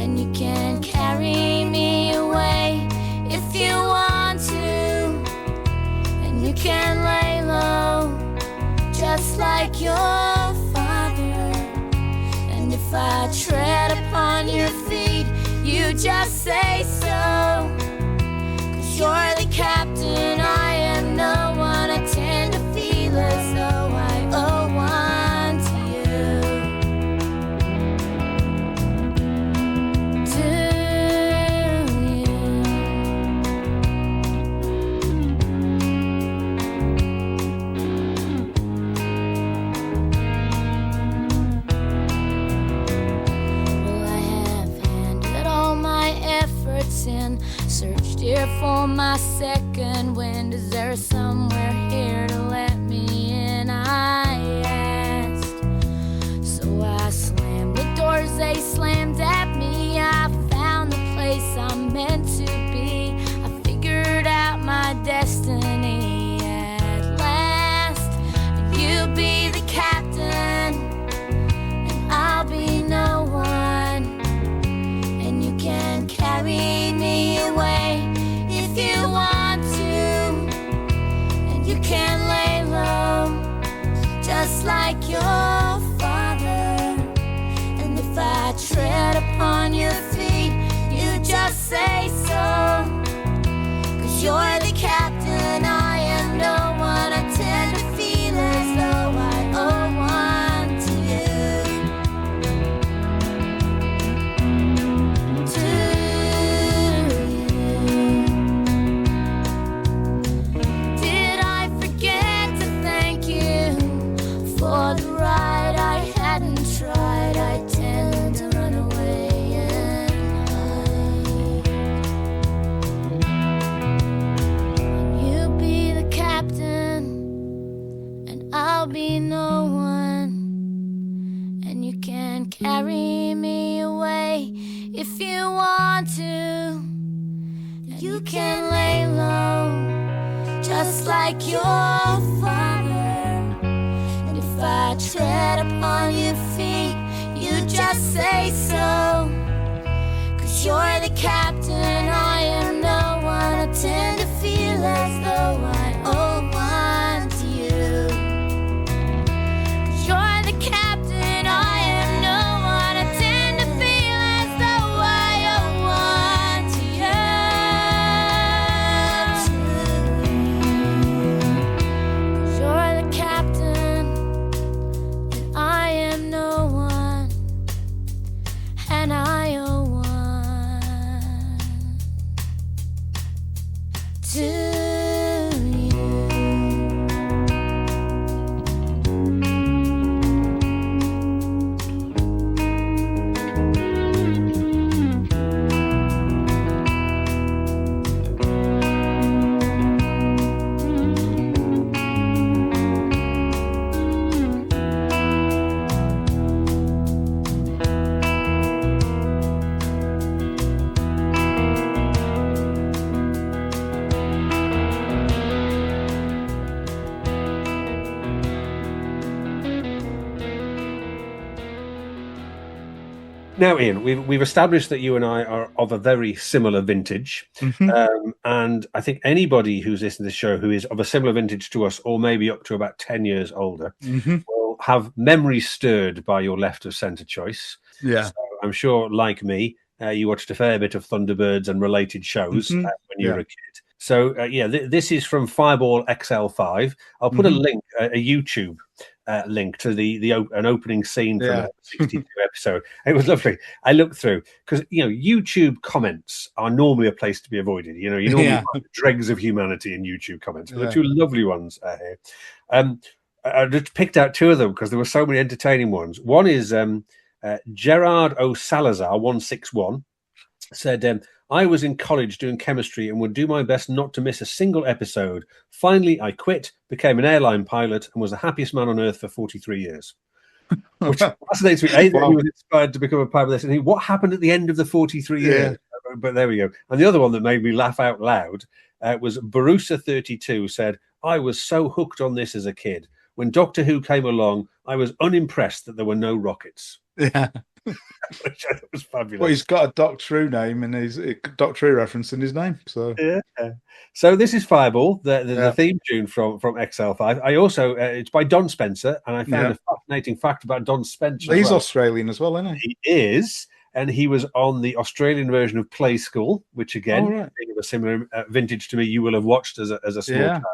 And you can carry me away if you want to, and you can lay low just like your father. And if I tread upon your feet, you just say so, 'cause you're the captain, I am no one. I tend to feel as though I owe one to you. And searched here for my second wind. Is there somewhere here to let me in? I asked. So I slammed the doors, they slammed at me. I found the place I'm meant to be. I figured out my destiny at last. And you be the captain, and I'll be no one. And you can carry me away if you want to, and you can lay low carry me away if you want to. You can lay low, just like your father. And if I tread upon your feet, you just say so. 'Cause you're the captain, I am no one. I tend to feel as though I owe one to you. 'Cause you're the captain, I am no one. I tend to feel as though I owe one to you. 'Cause you're the captain, and I am no one, and I owe one to you. Now, Ian, we've established that you and I are of a very similar vintage, and I think anybody who's listening to the show who is of a similar vintage to us, or maybe up to about 10 years older, will have memories stirred by your left of centre choice. Yeah. So I'm sure, like me, you watched a fair bit of Thunderbirds and related shows when you were a kid. So, this is from Fireball XL5. I'll put a link, a YouTube link to an opening scene from a 62 episode. It was lovely. I looked through because YouTube comments are normally a place to be avoided. You normally find the dregs of humanity in YouTube comments, but the two lovely ones are here. I just picked out two of them because there were so many entertaining ones. One is Gerard O. Salazar 161 said, I was in college doing chemistry and would do my best not to miss a single episode. Finally, I quit, became an airline pilot, and was the happiest man on earth for 43 years. Which fascinates me. He was inspired to become a pilot. And what happened at the end of the 43 years? But there we go. And the other one that made me laugh out loud was Barusa32 said, I was so hooked on this as a kid. When Doctor Who came along, I was unimpressed that there were no rockets. Yeah. Which I thought was fabulous. Well, he's got a Doctor Who name and his Doctor Who reference in his name. So So this is Fireball, the theme tune from XL5. I also it's by Don Spencer, and I found a fascinating fact about Don Spencer. He's Australian as well, isn't he? He is, and he was on the Australian version of Play School, which again, being of a similar vintage to me, you will have watched as a small child.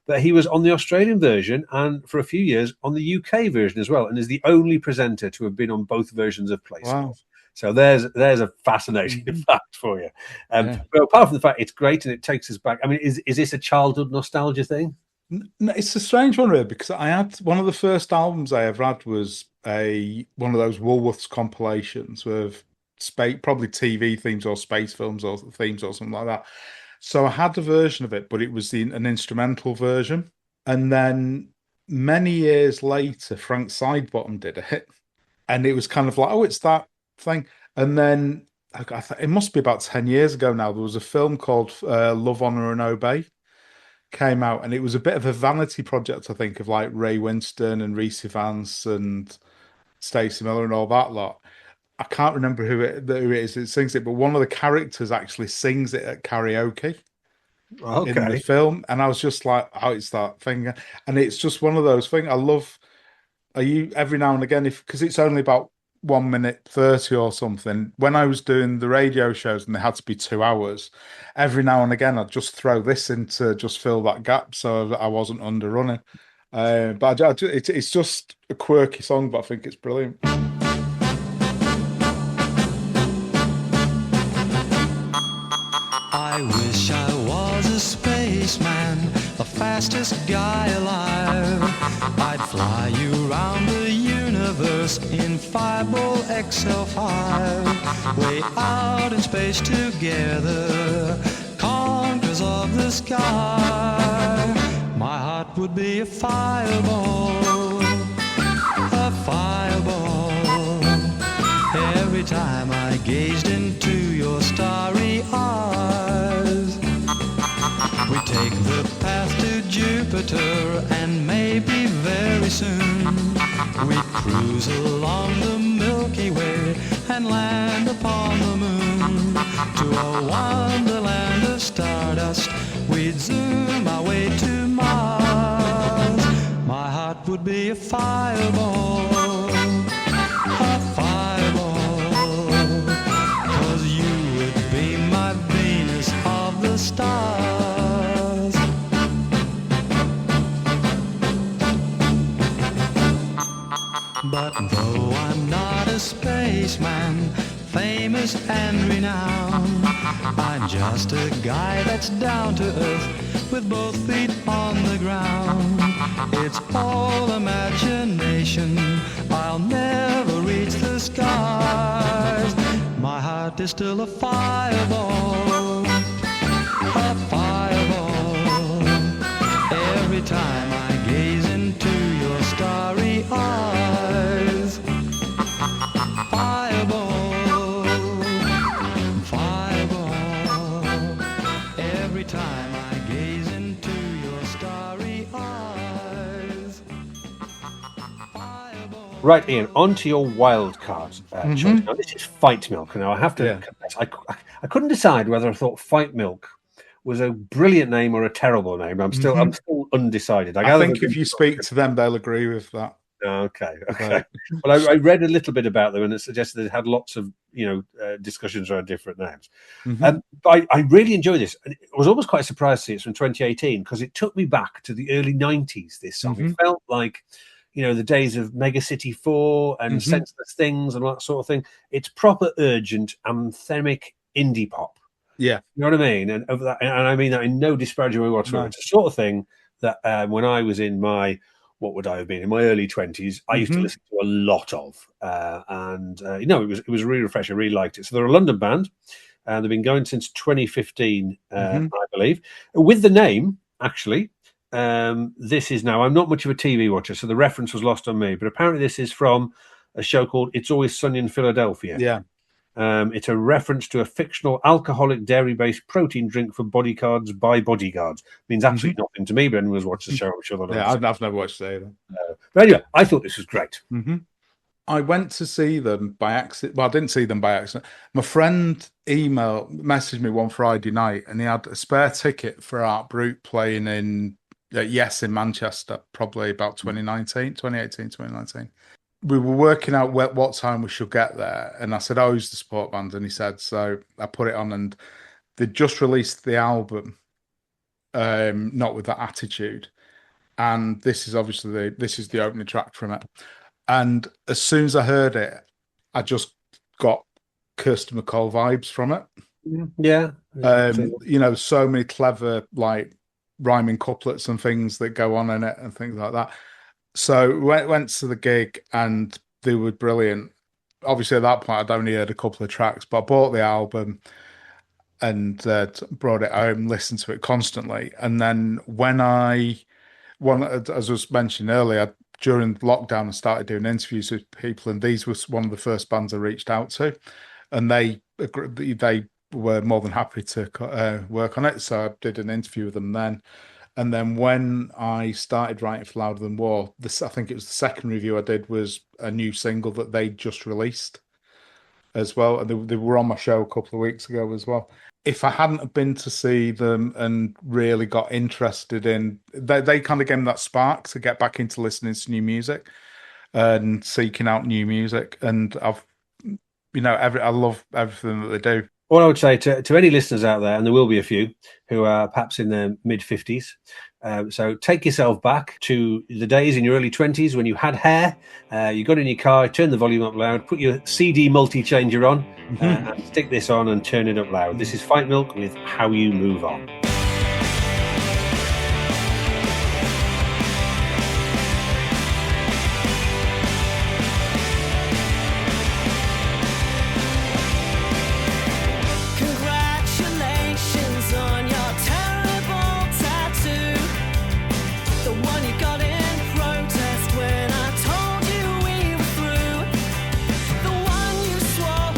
But he was on the Australian version and for a few years on the UK version as well, and is the only presenter to have been on both versions of Play School. So there's a fascinating fact for you. But apart from the fact it's great and it takes us back, I mean, is this a childhood nostalgia thing? No, it's a strange one, really, because I had one of the first albums I ever had was one of those Woolworths compilations with probably TV themes or space films or themes or something like that. So I had a version of it, but it was an instrumental version. And then many years later, Frank Sidebottom did it. And it was kind of like, oh, it's that thing. And then it must be about 10 years ago now. There was a film called Love, Honor and Obey came out. And it was a bit of a vanity project, I think, of like Ray Winston and Rhys Vance and Stacey Miller and all that lot. I can't remember who it is that sings it, but one of the characters actually sings it at karaoke in the film. And I was just like, oh, it's that thing. And it's just one of those things. I love, every now and again, because it's only about 1 minute 30 or something. When I was doing the radio shows and they had to be 2 hours, every now and again, I'd just throw this in to just fill that gap so that I wasn't underrunning. But it's just a quirky song, but I think it's brilliant. I wish I was a spaceman, the fastest guy alive. I'd fly you around the universe in Fireball XL5. Way out in space together, conquerors of the sky. My heart would be a fireball, a fireball. time I gazed into your starry eyes. We take the path to Jupiter, and maybe very soon we cruise along the Milky Way and land upon the moon. To a wonderland of stardust, we'd zoom our way to Mars. My heart would be a fireball, a fireball, 'cause you would be my Venus of the stars. But though I'm not a spaceman, famous and renowned, I'm just a guy that's down to earth with both feet on the ground. It's all imagination, I'll never reach the skies. My heart is still a fireball, a fireball. Every time I gaze into your starry eyes. Fireball, fireball. Every time I gaze into your starry eyes. Fireball. Right, Ian, on to your wild card choice. Now, this is Fight Milk. Now, I have to confess, I couldn't decide whether I thought Fight Milk was a brilliant name or a terrible name. I'm still undecided. I think if you speak to them, they'll agree with that. Okay. Well, I read a little bit about them, and it suggested they had lots of discussions around different names. But I really enjoyed this. I was almost quite surprised to see it's from 2018 because it took me back to the early 90s. This song, it felt like the days of Mega City 4 and Senseless Things and all that sort of thing. It's proper urgent, anthemic indie pop. Yeah, you know what I mean, and I mean that in no disparaging way whatsoever. No. It's the sort of thing that when I was in my what would I have been in my early 20s, I used to listen to a lot of, and it was really refreshing. I really liked it. So they're a London band, and they've been going since 2015, I believe. With the name, actually, this is now. I'm not much of a TV watcher, so the reference was lost on me. But apparently, this is from a show called "It's Always Sunny in Philadelphia." Yeah. It's a reference to a fictional alcoholic dairy-based protein drink for bodyguards by bodyguards. Means absolutely nothing to me, but anyone who's watched the show, I'm sure they'll I've never watched it either. But anyway, I thought this was great. I went to see them by accident. Well, I didn't see them by accident. My friend messaged me one Friday night, and he had a spare ticket for Art Brut playing in Manchester, probably about 2018. We were working out what time we should get there, and I said, "Oh, who's the support band?" And he said, so I put it on, and they just released the album, Not With That Attitude, and this is obviously the opening track from it. And as soon as I heard it, I just got Kirsty MacColl vibes from it. Yeah, so many clever like rhyming couplets and things that go on in it and things like that. So went to the gig, and they were brilliant. Obviously, at that point, I'd only heard a couple of tracks, but I bought the album and brought it home, listened to it constantly. And then as I was mentioning earlier, during lockdown, I started doing interviews with people, and these was one of the first bands I reached out to, and they were more than happy to work on it. So I did an interview with them then. And then when I started writing for Louder Than War, I think it was the second review I did was a new single that they just released as well. And they were on my show a couple of weeks ago as well. If I hadn't been to see them and really got interested in, they kind of gave me that spark to get back into listening to new music and seeking out new music. And I love everything that they do. All I would say to any listeners out there, and there will be a few who are perhaps in their mid-50s, so take yourself back to the days in your early 20s when you had hair, you got in your car, turned the volume up loud, put your CD multi-changer on, and stick this on and turn it up loud. This is Fight Milk with How You Move On. Swore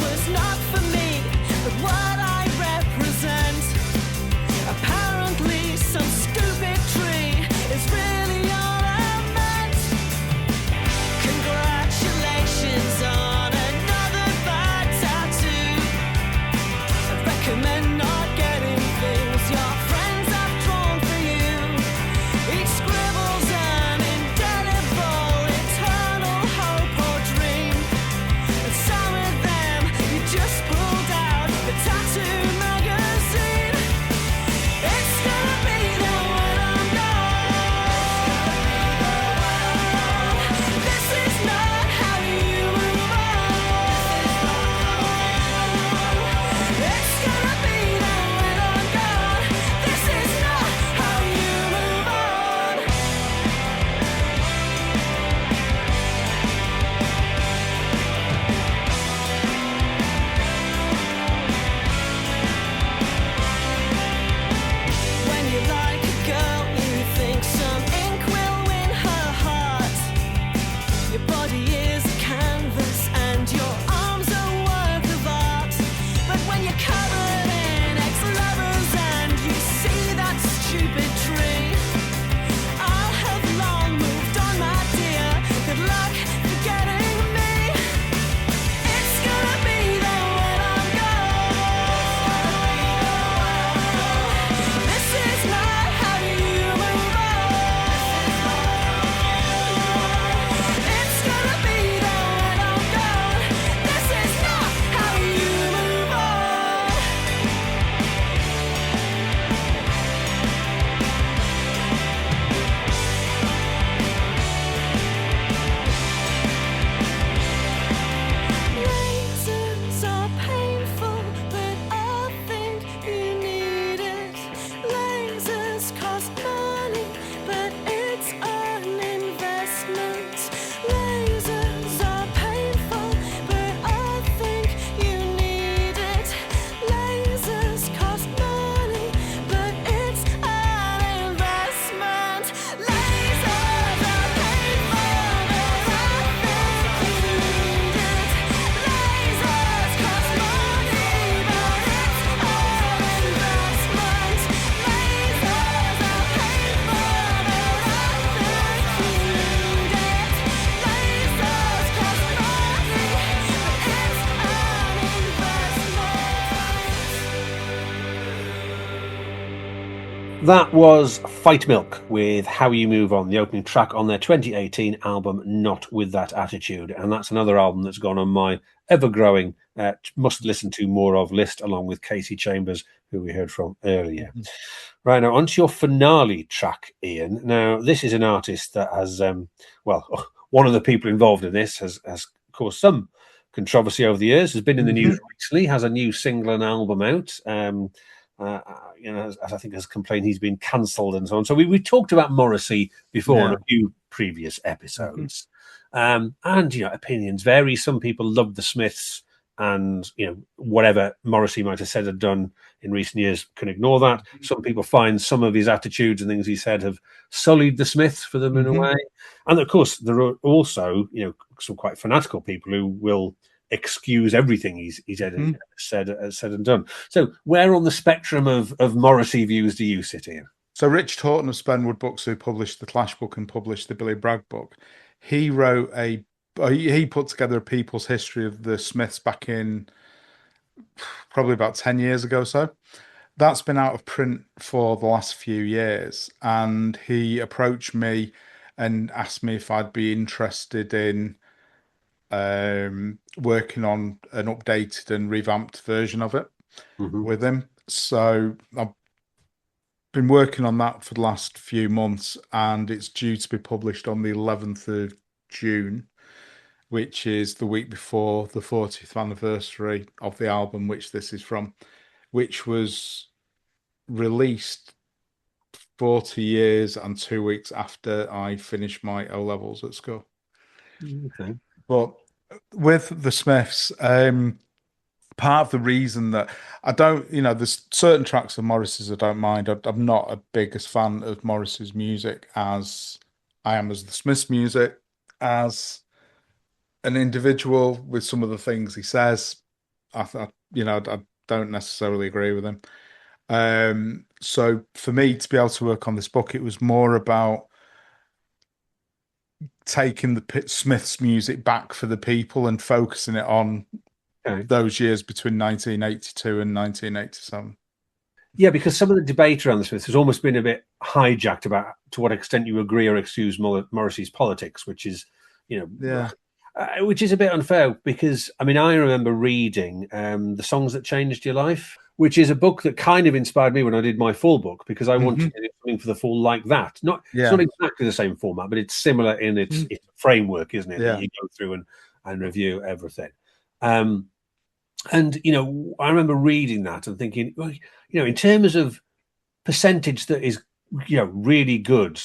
and then not getting things your friends have drawn for you. Each scribble's an indelible, eternal hope or dream. And some of them you just pulled out the tattoo magazine. It's gonna be there when I'm gone. This is not how you move on. It's gonna be there when I'm gone. This is not how you move on. When you like a girl, you think some ink will win her heart. Your body is a canvas and your arms a work of art. But when you're covered in ex-lovers and you see that stupid tree, I'll have long moved on, my dear. Good luck forgetting me. It's gonna be there when I'm gone. This is not how you move on. It's gonna be there when I'm gone. This is not how you move on. Lasers are painful, but I think you need it. Lasers cost money, but it's an investment. Lasers are painful, but I think you need it. Lasers cost money, but it's an investment. Lasers are painful, but I think you need it. Lasers cost money, but it's an investment. Lasers are painful, but I think you need it. Lasers cost money, but it's an investment. That was Fight Milk with How You Move On, the opening track on their 2018 album Not With That Attitude. And that's another album that's gone on my ever-growing must listen to more of list, along with Casey Chambers, who we heard from earlier. Right, now onto your finale track, Iain. Now, this is an artist that has, one of the people involved in this has caused some controversy over the years, has been in the news recently, has a new single and album out. As I think has complained he's been cancelled and so on. So we talked about Morrissey before on a few previous episodes. And opinions vary. Some people love the Smiths, and whatever Morrissey might have said or done in recent years can ignore that. Some people find some of his attitudes and things he said have sullied the Smiths for them in a way. And of course, there are also some quite fanatical people who will excuse everything he's said and done. So where on the spectrum of Morrissey views do you sit here? So Rich Taunton of Spenwood Books, who published the Clash book and published the Billy Bragg book, he wrote he put together a people's history of the Smiths back in probably about 10 years ago or so. That's been out of print for the last few years, and he approached me and asked me if I'd be interested in working on an updated and revamped version of it with him. So I've been working on that for the last few months, and it's due to be published on the 11th of June, which is the week before the 40th anniversary of the album, which this is from, which was released 40 years and 2 weeks after I finished my O-levels at school. Okay. But with the Smiths, part of the reason that I don't, there's certain tracks of Morrissey's I don't mind. I'm not a biggest fan of Morrissey's music as I am as the Smiths' music. As an individual, with some of the things he says, I don't necessarily agree with him. So for me to be able to work on this book, it was more about taking the Smiths music back for the people and focusing it on those years between 1982 and 1987. Yeah, because some of the debate around the Smiths has almost been a bit hijacked about to what extent you agree or excuse Morrissey's politics, which is, which is a bit unfair. Because I mean, I remember reading The Songs That Changed Your Life, which is a book that kind of inspired me when I did my full book, because I wanted to do something for the full like that. It's not exactly the same format, but it's similar in its framework, isn't it? That you go through and review everything. And, I remember reading that and thinking, well, in terms of percentage that is, really good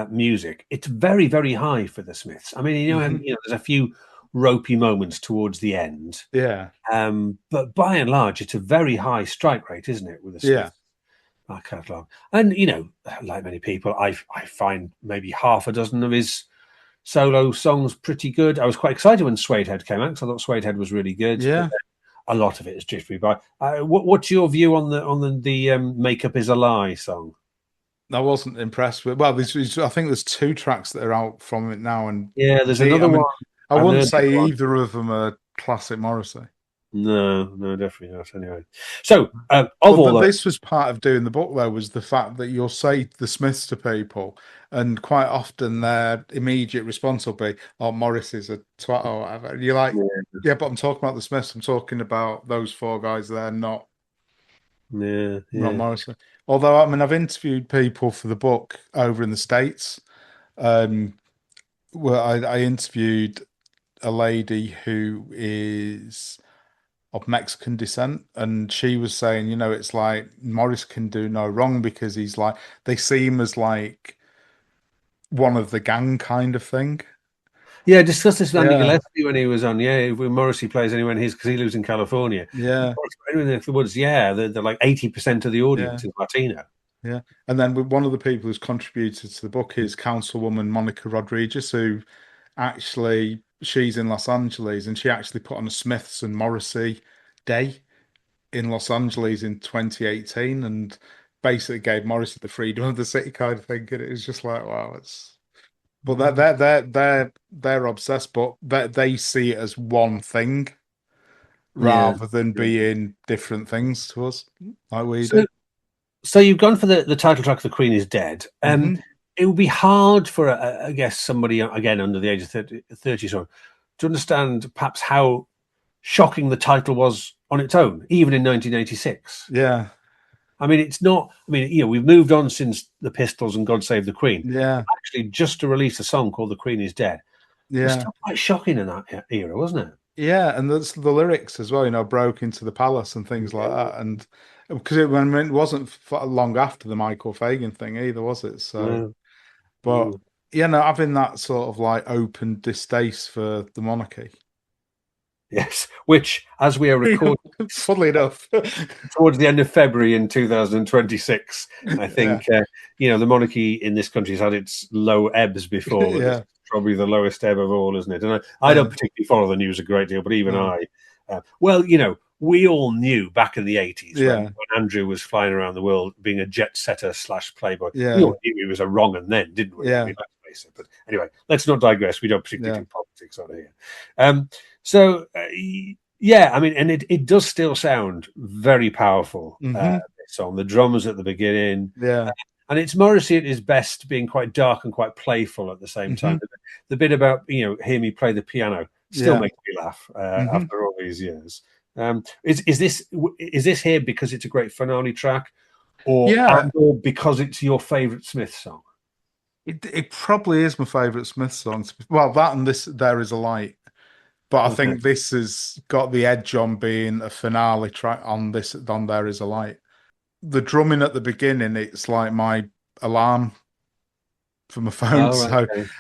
music, it's very, very high for the Smiths. I mean, there's a few ropey moments towards the end. Yeah. But by and large, it's a very high strike rate, isn't it, with the Smiths? Our catalogue. And, like many people, I find maybe half a dozen of his solo songs pretty good. I was quite excited when Suede Head came out, because I thought Suede Head was really good. Yeah. A lot of it is drifted by. What's your view on the "Makeup Is a Lie" song? I wasn't impressed with. Well, I think there's 2 tracks that are out from it now, and there's another one. I wouldn't say either of them are classic Morrissey. No, definitely not. Anyway, so this was part of doing the book, though, was the fact that you'll say the Smiths to people, and quite often their immediate response will be, "Oh, Morrissey's a twat," or whatever. And you're like, "Yeah, but I'm talking about the Smiths. I'm talking about those 4 guys there, not Morrissey." Although, I mean, I've interviewed people for the book over in the States. Where I interviewed a lady who is of Mexican descent, and she was saying, it's like Morris can do no wrong, because he's like, they see him as like one of the gang kind of thing. Yeah, I discussed this with Andy Gillespie when he was on. Yeah, when Morrissey plays anywhere in his, because he lives in California. Yeah, anywhere in the woods. Yeah, they're like 80% of the audience is Latino. Yeah, and then one of the people who's contributed to the book is Councilwoman Monica Rodriguez, who actually, she's in Los Angeles, and she actually put on a Smiths and Morrissey day in Los Angeles in 2018, and basically gave Morrissey the freedom of the city kind of thing. And it was just like, wow, but they're obsessed, but they see it as one thing rather than being different things to us, like we do. So you've gone for the title track, "The Queen Is Dead." It would be hard for, I guess, somebody, again, under the age of 30 to understand perhaps how shocking the title was on its own, even in 1986. Yeah. I mean, it's not, we've moved on since the Pistols and God Save the Queen. Yeah. Actually, just to release a song called "The Queen Is Dead." Yeah. It's still quite shocking in that era, wasn't it? Yeah, and that's the lyrics as well, broke into the palace and things like that. And because it wasn't long after the Michael Fagan thing either, was it? So, but having that sort of like open distaste for the monarchy. Yes, which, as we are recording, funnily enough, towards the end of February in 2026, I think the monarchy in this country has had its low ebbs before. It's probably the lowest ebb of all, isn't it? And I don't particularly follow the news a great deal, but even we all knew back in the 80s when Andrew was flying around the world being a jet setter / playboy. We all knew he was a wrong un then, didn't we? Yeah. I mean, let's face it. But anyway, let's not digress. We don't particularly do politics on here. So I mean, and it does still sound very powerful. This song, the drums at the beginning, and it's Morrissey at his best, being quite dark and quite playful at the same time. The bit about hear me play the piano still makes me laugh after all these years. Is this here because it's a great finale track, or because it's your favourite Smith song? It probably is my favourite Smith song. Well, that and this, "There Is a Light." But I think this has got the edge on being a finale track on "There Is a Light." The drumming at the beginning, it's like my alarm for my phone.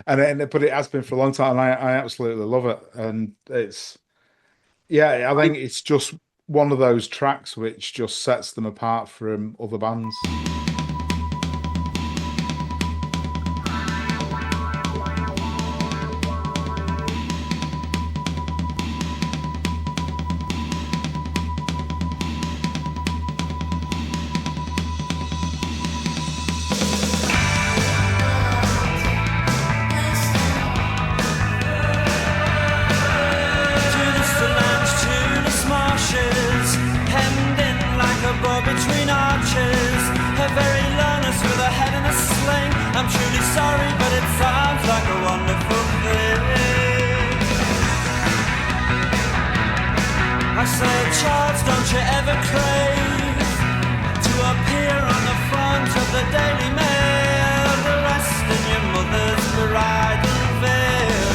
But it has been for a long time, and I absolutely love it. And it's, I think it's just one of those tracks which just sets them apart from other bands. To the say, Charles, don't you ever crave to appear on the front of the Daily Mail, dressed in your mother's bridal veil?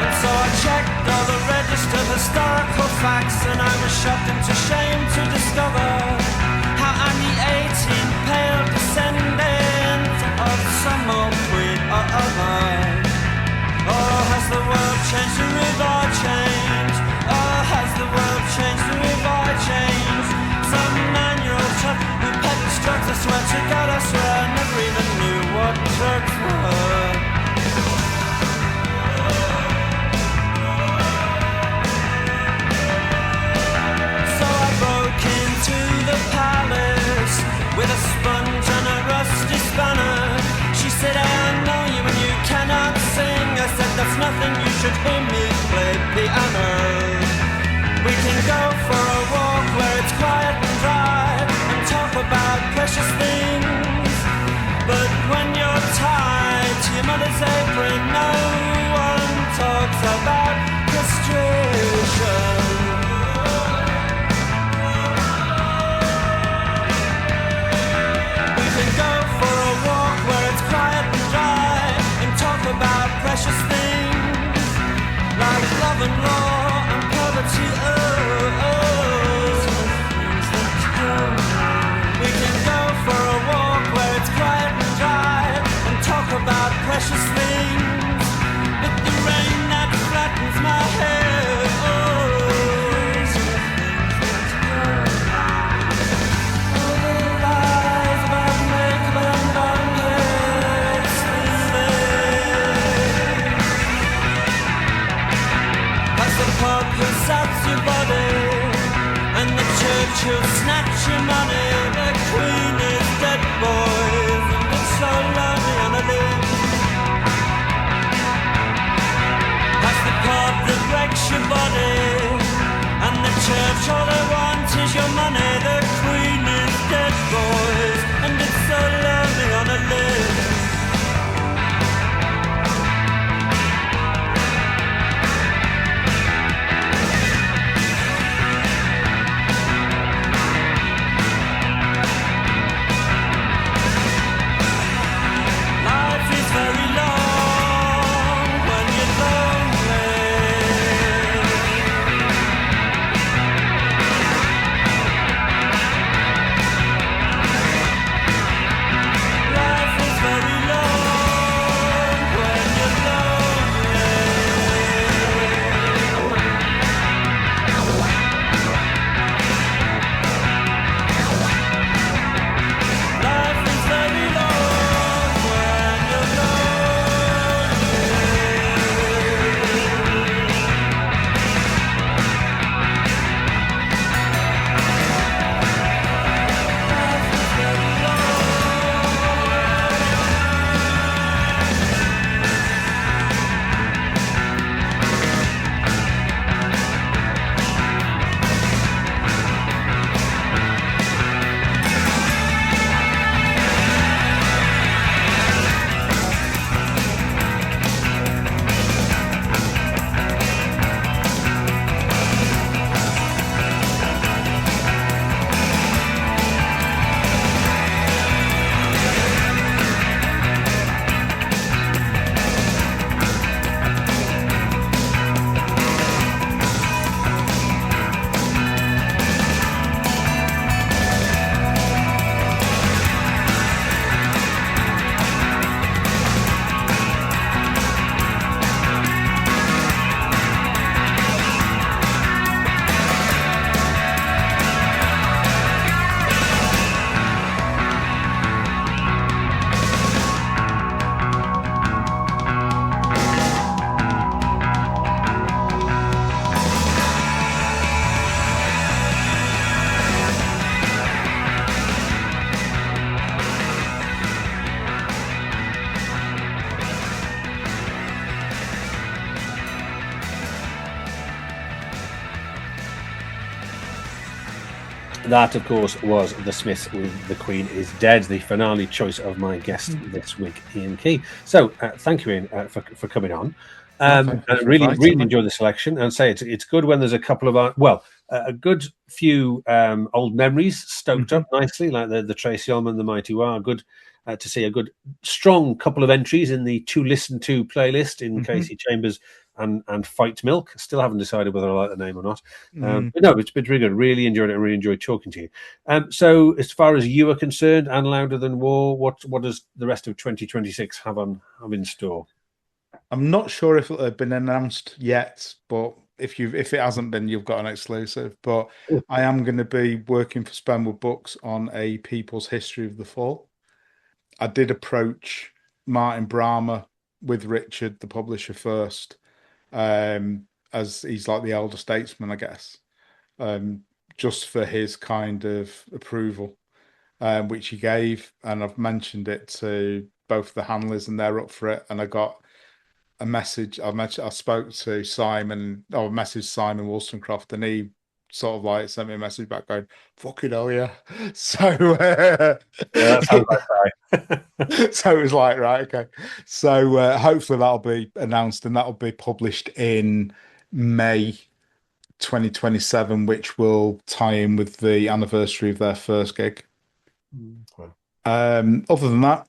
And so I checked all the registered historical facts, and I was shocked into shame to discover how I'm the 18th pale descendant of some old queen or other. Oh, has the world changed, or have I changed? Oh, has the world changed, or have I changed? Some 9-year-old chap who peddles drugs, I swear to God, I swear I never even knew what drugs were. So I broke into the palace with a sponge and a rusty spanner. She said, I know you and you cannot sing. I said, that's nothing, you should hear me play piano. We can go for a walk where it's quiet and dry and talk about precious things. But when you're tied to your mother's apron, no one talks about frustration. We can go for a walk where it's quiet and dry and talk about precious things like love and law and poverty. We can go for a walk where it's quiet and dry and talk about precious things. But the rain that flattens my hair, all the lies about makeup and long hair, still there. As the pub who saps your body and the church who'll snatch your money, the queen is dead, boys, and it's so lonely on a limb. That's the pub that breaks your body, and the church, all they want is your money. The queen is dead, boys, and it's so lonely on a limb. That, of course, was The Smiths with The Queen is Dead, the finale choice of my guest this week, Iain Key. So, thank you, Iain, for coming on. I really enjoyed the selection, and say it's good when there's a couple of a good few old memories stoked up nicely, like the Tracy Ullman, the Mighty War. Good to see a good strong couple of entries in the to listen to playlist in Casey Chambers and Fight Milk. Still haven't decided whether I like the name or not. But no, it's been really good. Really enjoyed it and really enjoyed talking to you. So as far as you are concerned and Louder Than War, what does the rest of 2026 have in store? I'm not sure if it'll have been announced yet, but if it hasn't been, you've got an exclusive. But I am going to be working for Spenwood Books on a People's History of the Fall. I did approach Martin Brahmer with Richard, the publisher, first, as he's like the elder statesman, I guess, just for his kind of approval, which he gave. And I've mentioned it to both the handlers and they're up for it. And I got a message. I spoke to Simon, or messaged Simon Wollstonecroft, and he sort of like sent me a message back going, "Fucking hell, yeah." So that sounds like right. So it was like, right, okay. So hopefully that'll be announced and that'll be published in May 2027, which will tie in with the anniversary of their first gig. Other than that,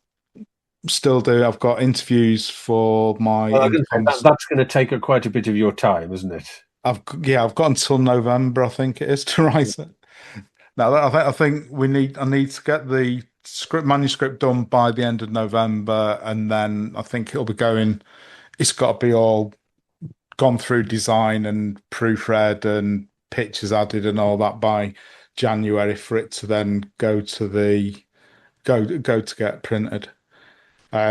I've got interviews for my. That's going to take quite a bit of your time, isn't it? I've got until November, I think it is, to write it. Now, I think I need to get the manuscript done by the end of November, and then I think it'll be going. It's got to be all gone through design and proofread and pictures added and all that by January for it to then go to get printed.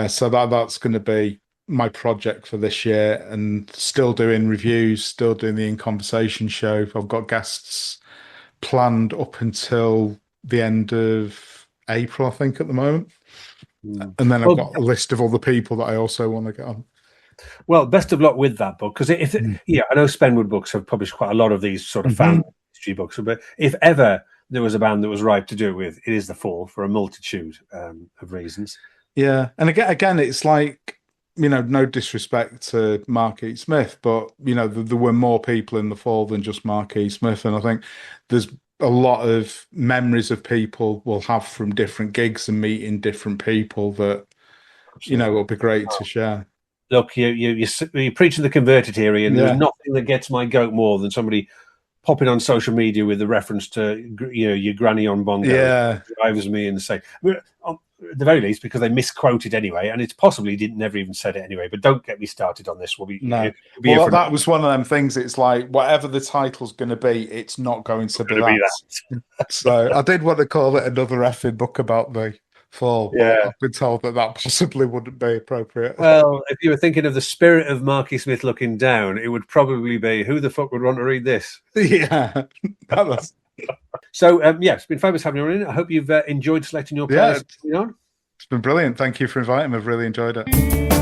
So that's going to be my project for this year, and still doing reviews, still doing the In Conversation show. I've got guests planned up until the end of April, I think, at the moment. And then I've got a list of other people that I also want to get on. Well, best of luck with that book, because I know Spenwood Books have published quite a lot of these sort of fan history books, but if ever there was a band that was ripe to do it with, it is The Fall, for a multitude of reasons. Yeah, and again, it's like, no disrespect to Mark E. Smith, but there were more people in The Fall than just Mark E. Smith, and I think there's a lot of memories of people we'll have from different gigs and meeting different people that will be great to share. Look, you're preaching the converted here, and there's nothing that gets my goat more than somebody popping on social media with a reference to your granny on bongo. Yeah, drives me insane. At the very least, because they misquoted anyway, and it's possibly never even said it anyway. But don't get me started on this. That was one of them things. It's like whatever the title's going to be, it's not going to be that. So I did want to call it another effing book about the Fall. Yeah, I've been told that possibly wouldn't be appropriate. Well, if you were thinking of the spirit of Marky Smith looking down, it would probably be, who the fuck would want to read this? Yeah. So, it's been fabulous having you on. I hope you've enjoyed selecting your playlist. It's been brilliant. Thank you for inviting me. I've really enjoyed it.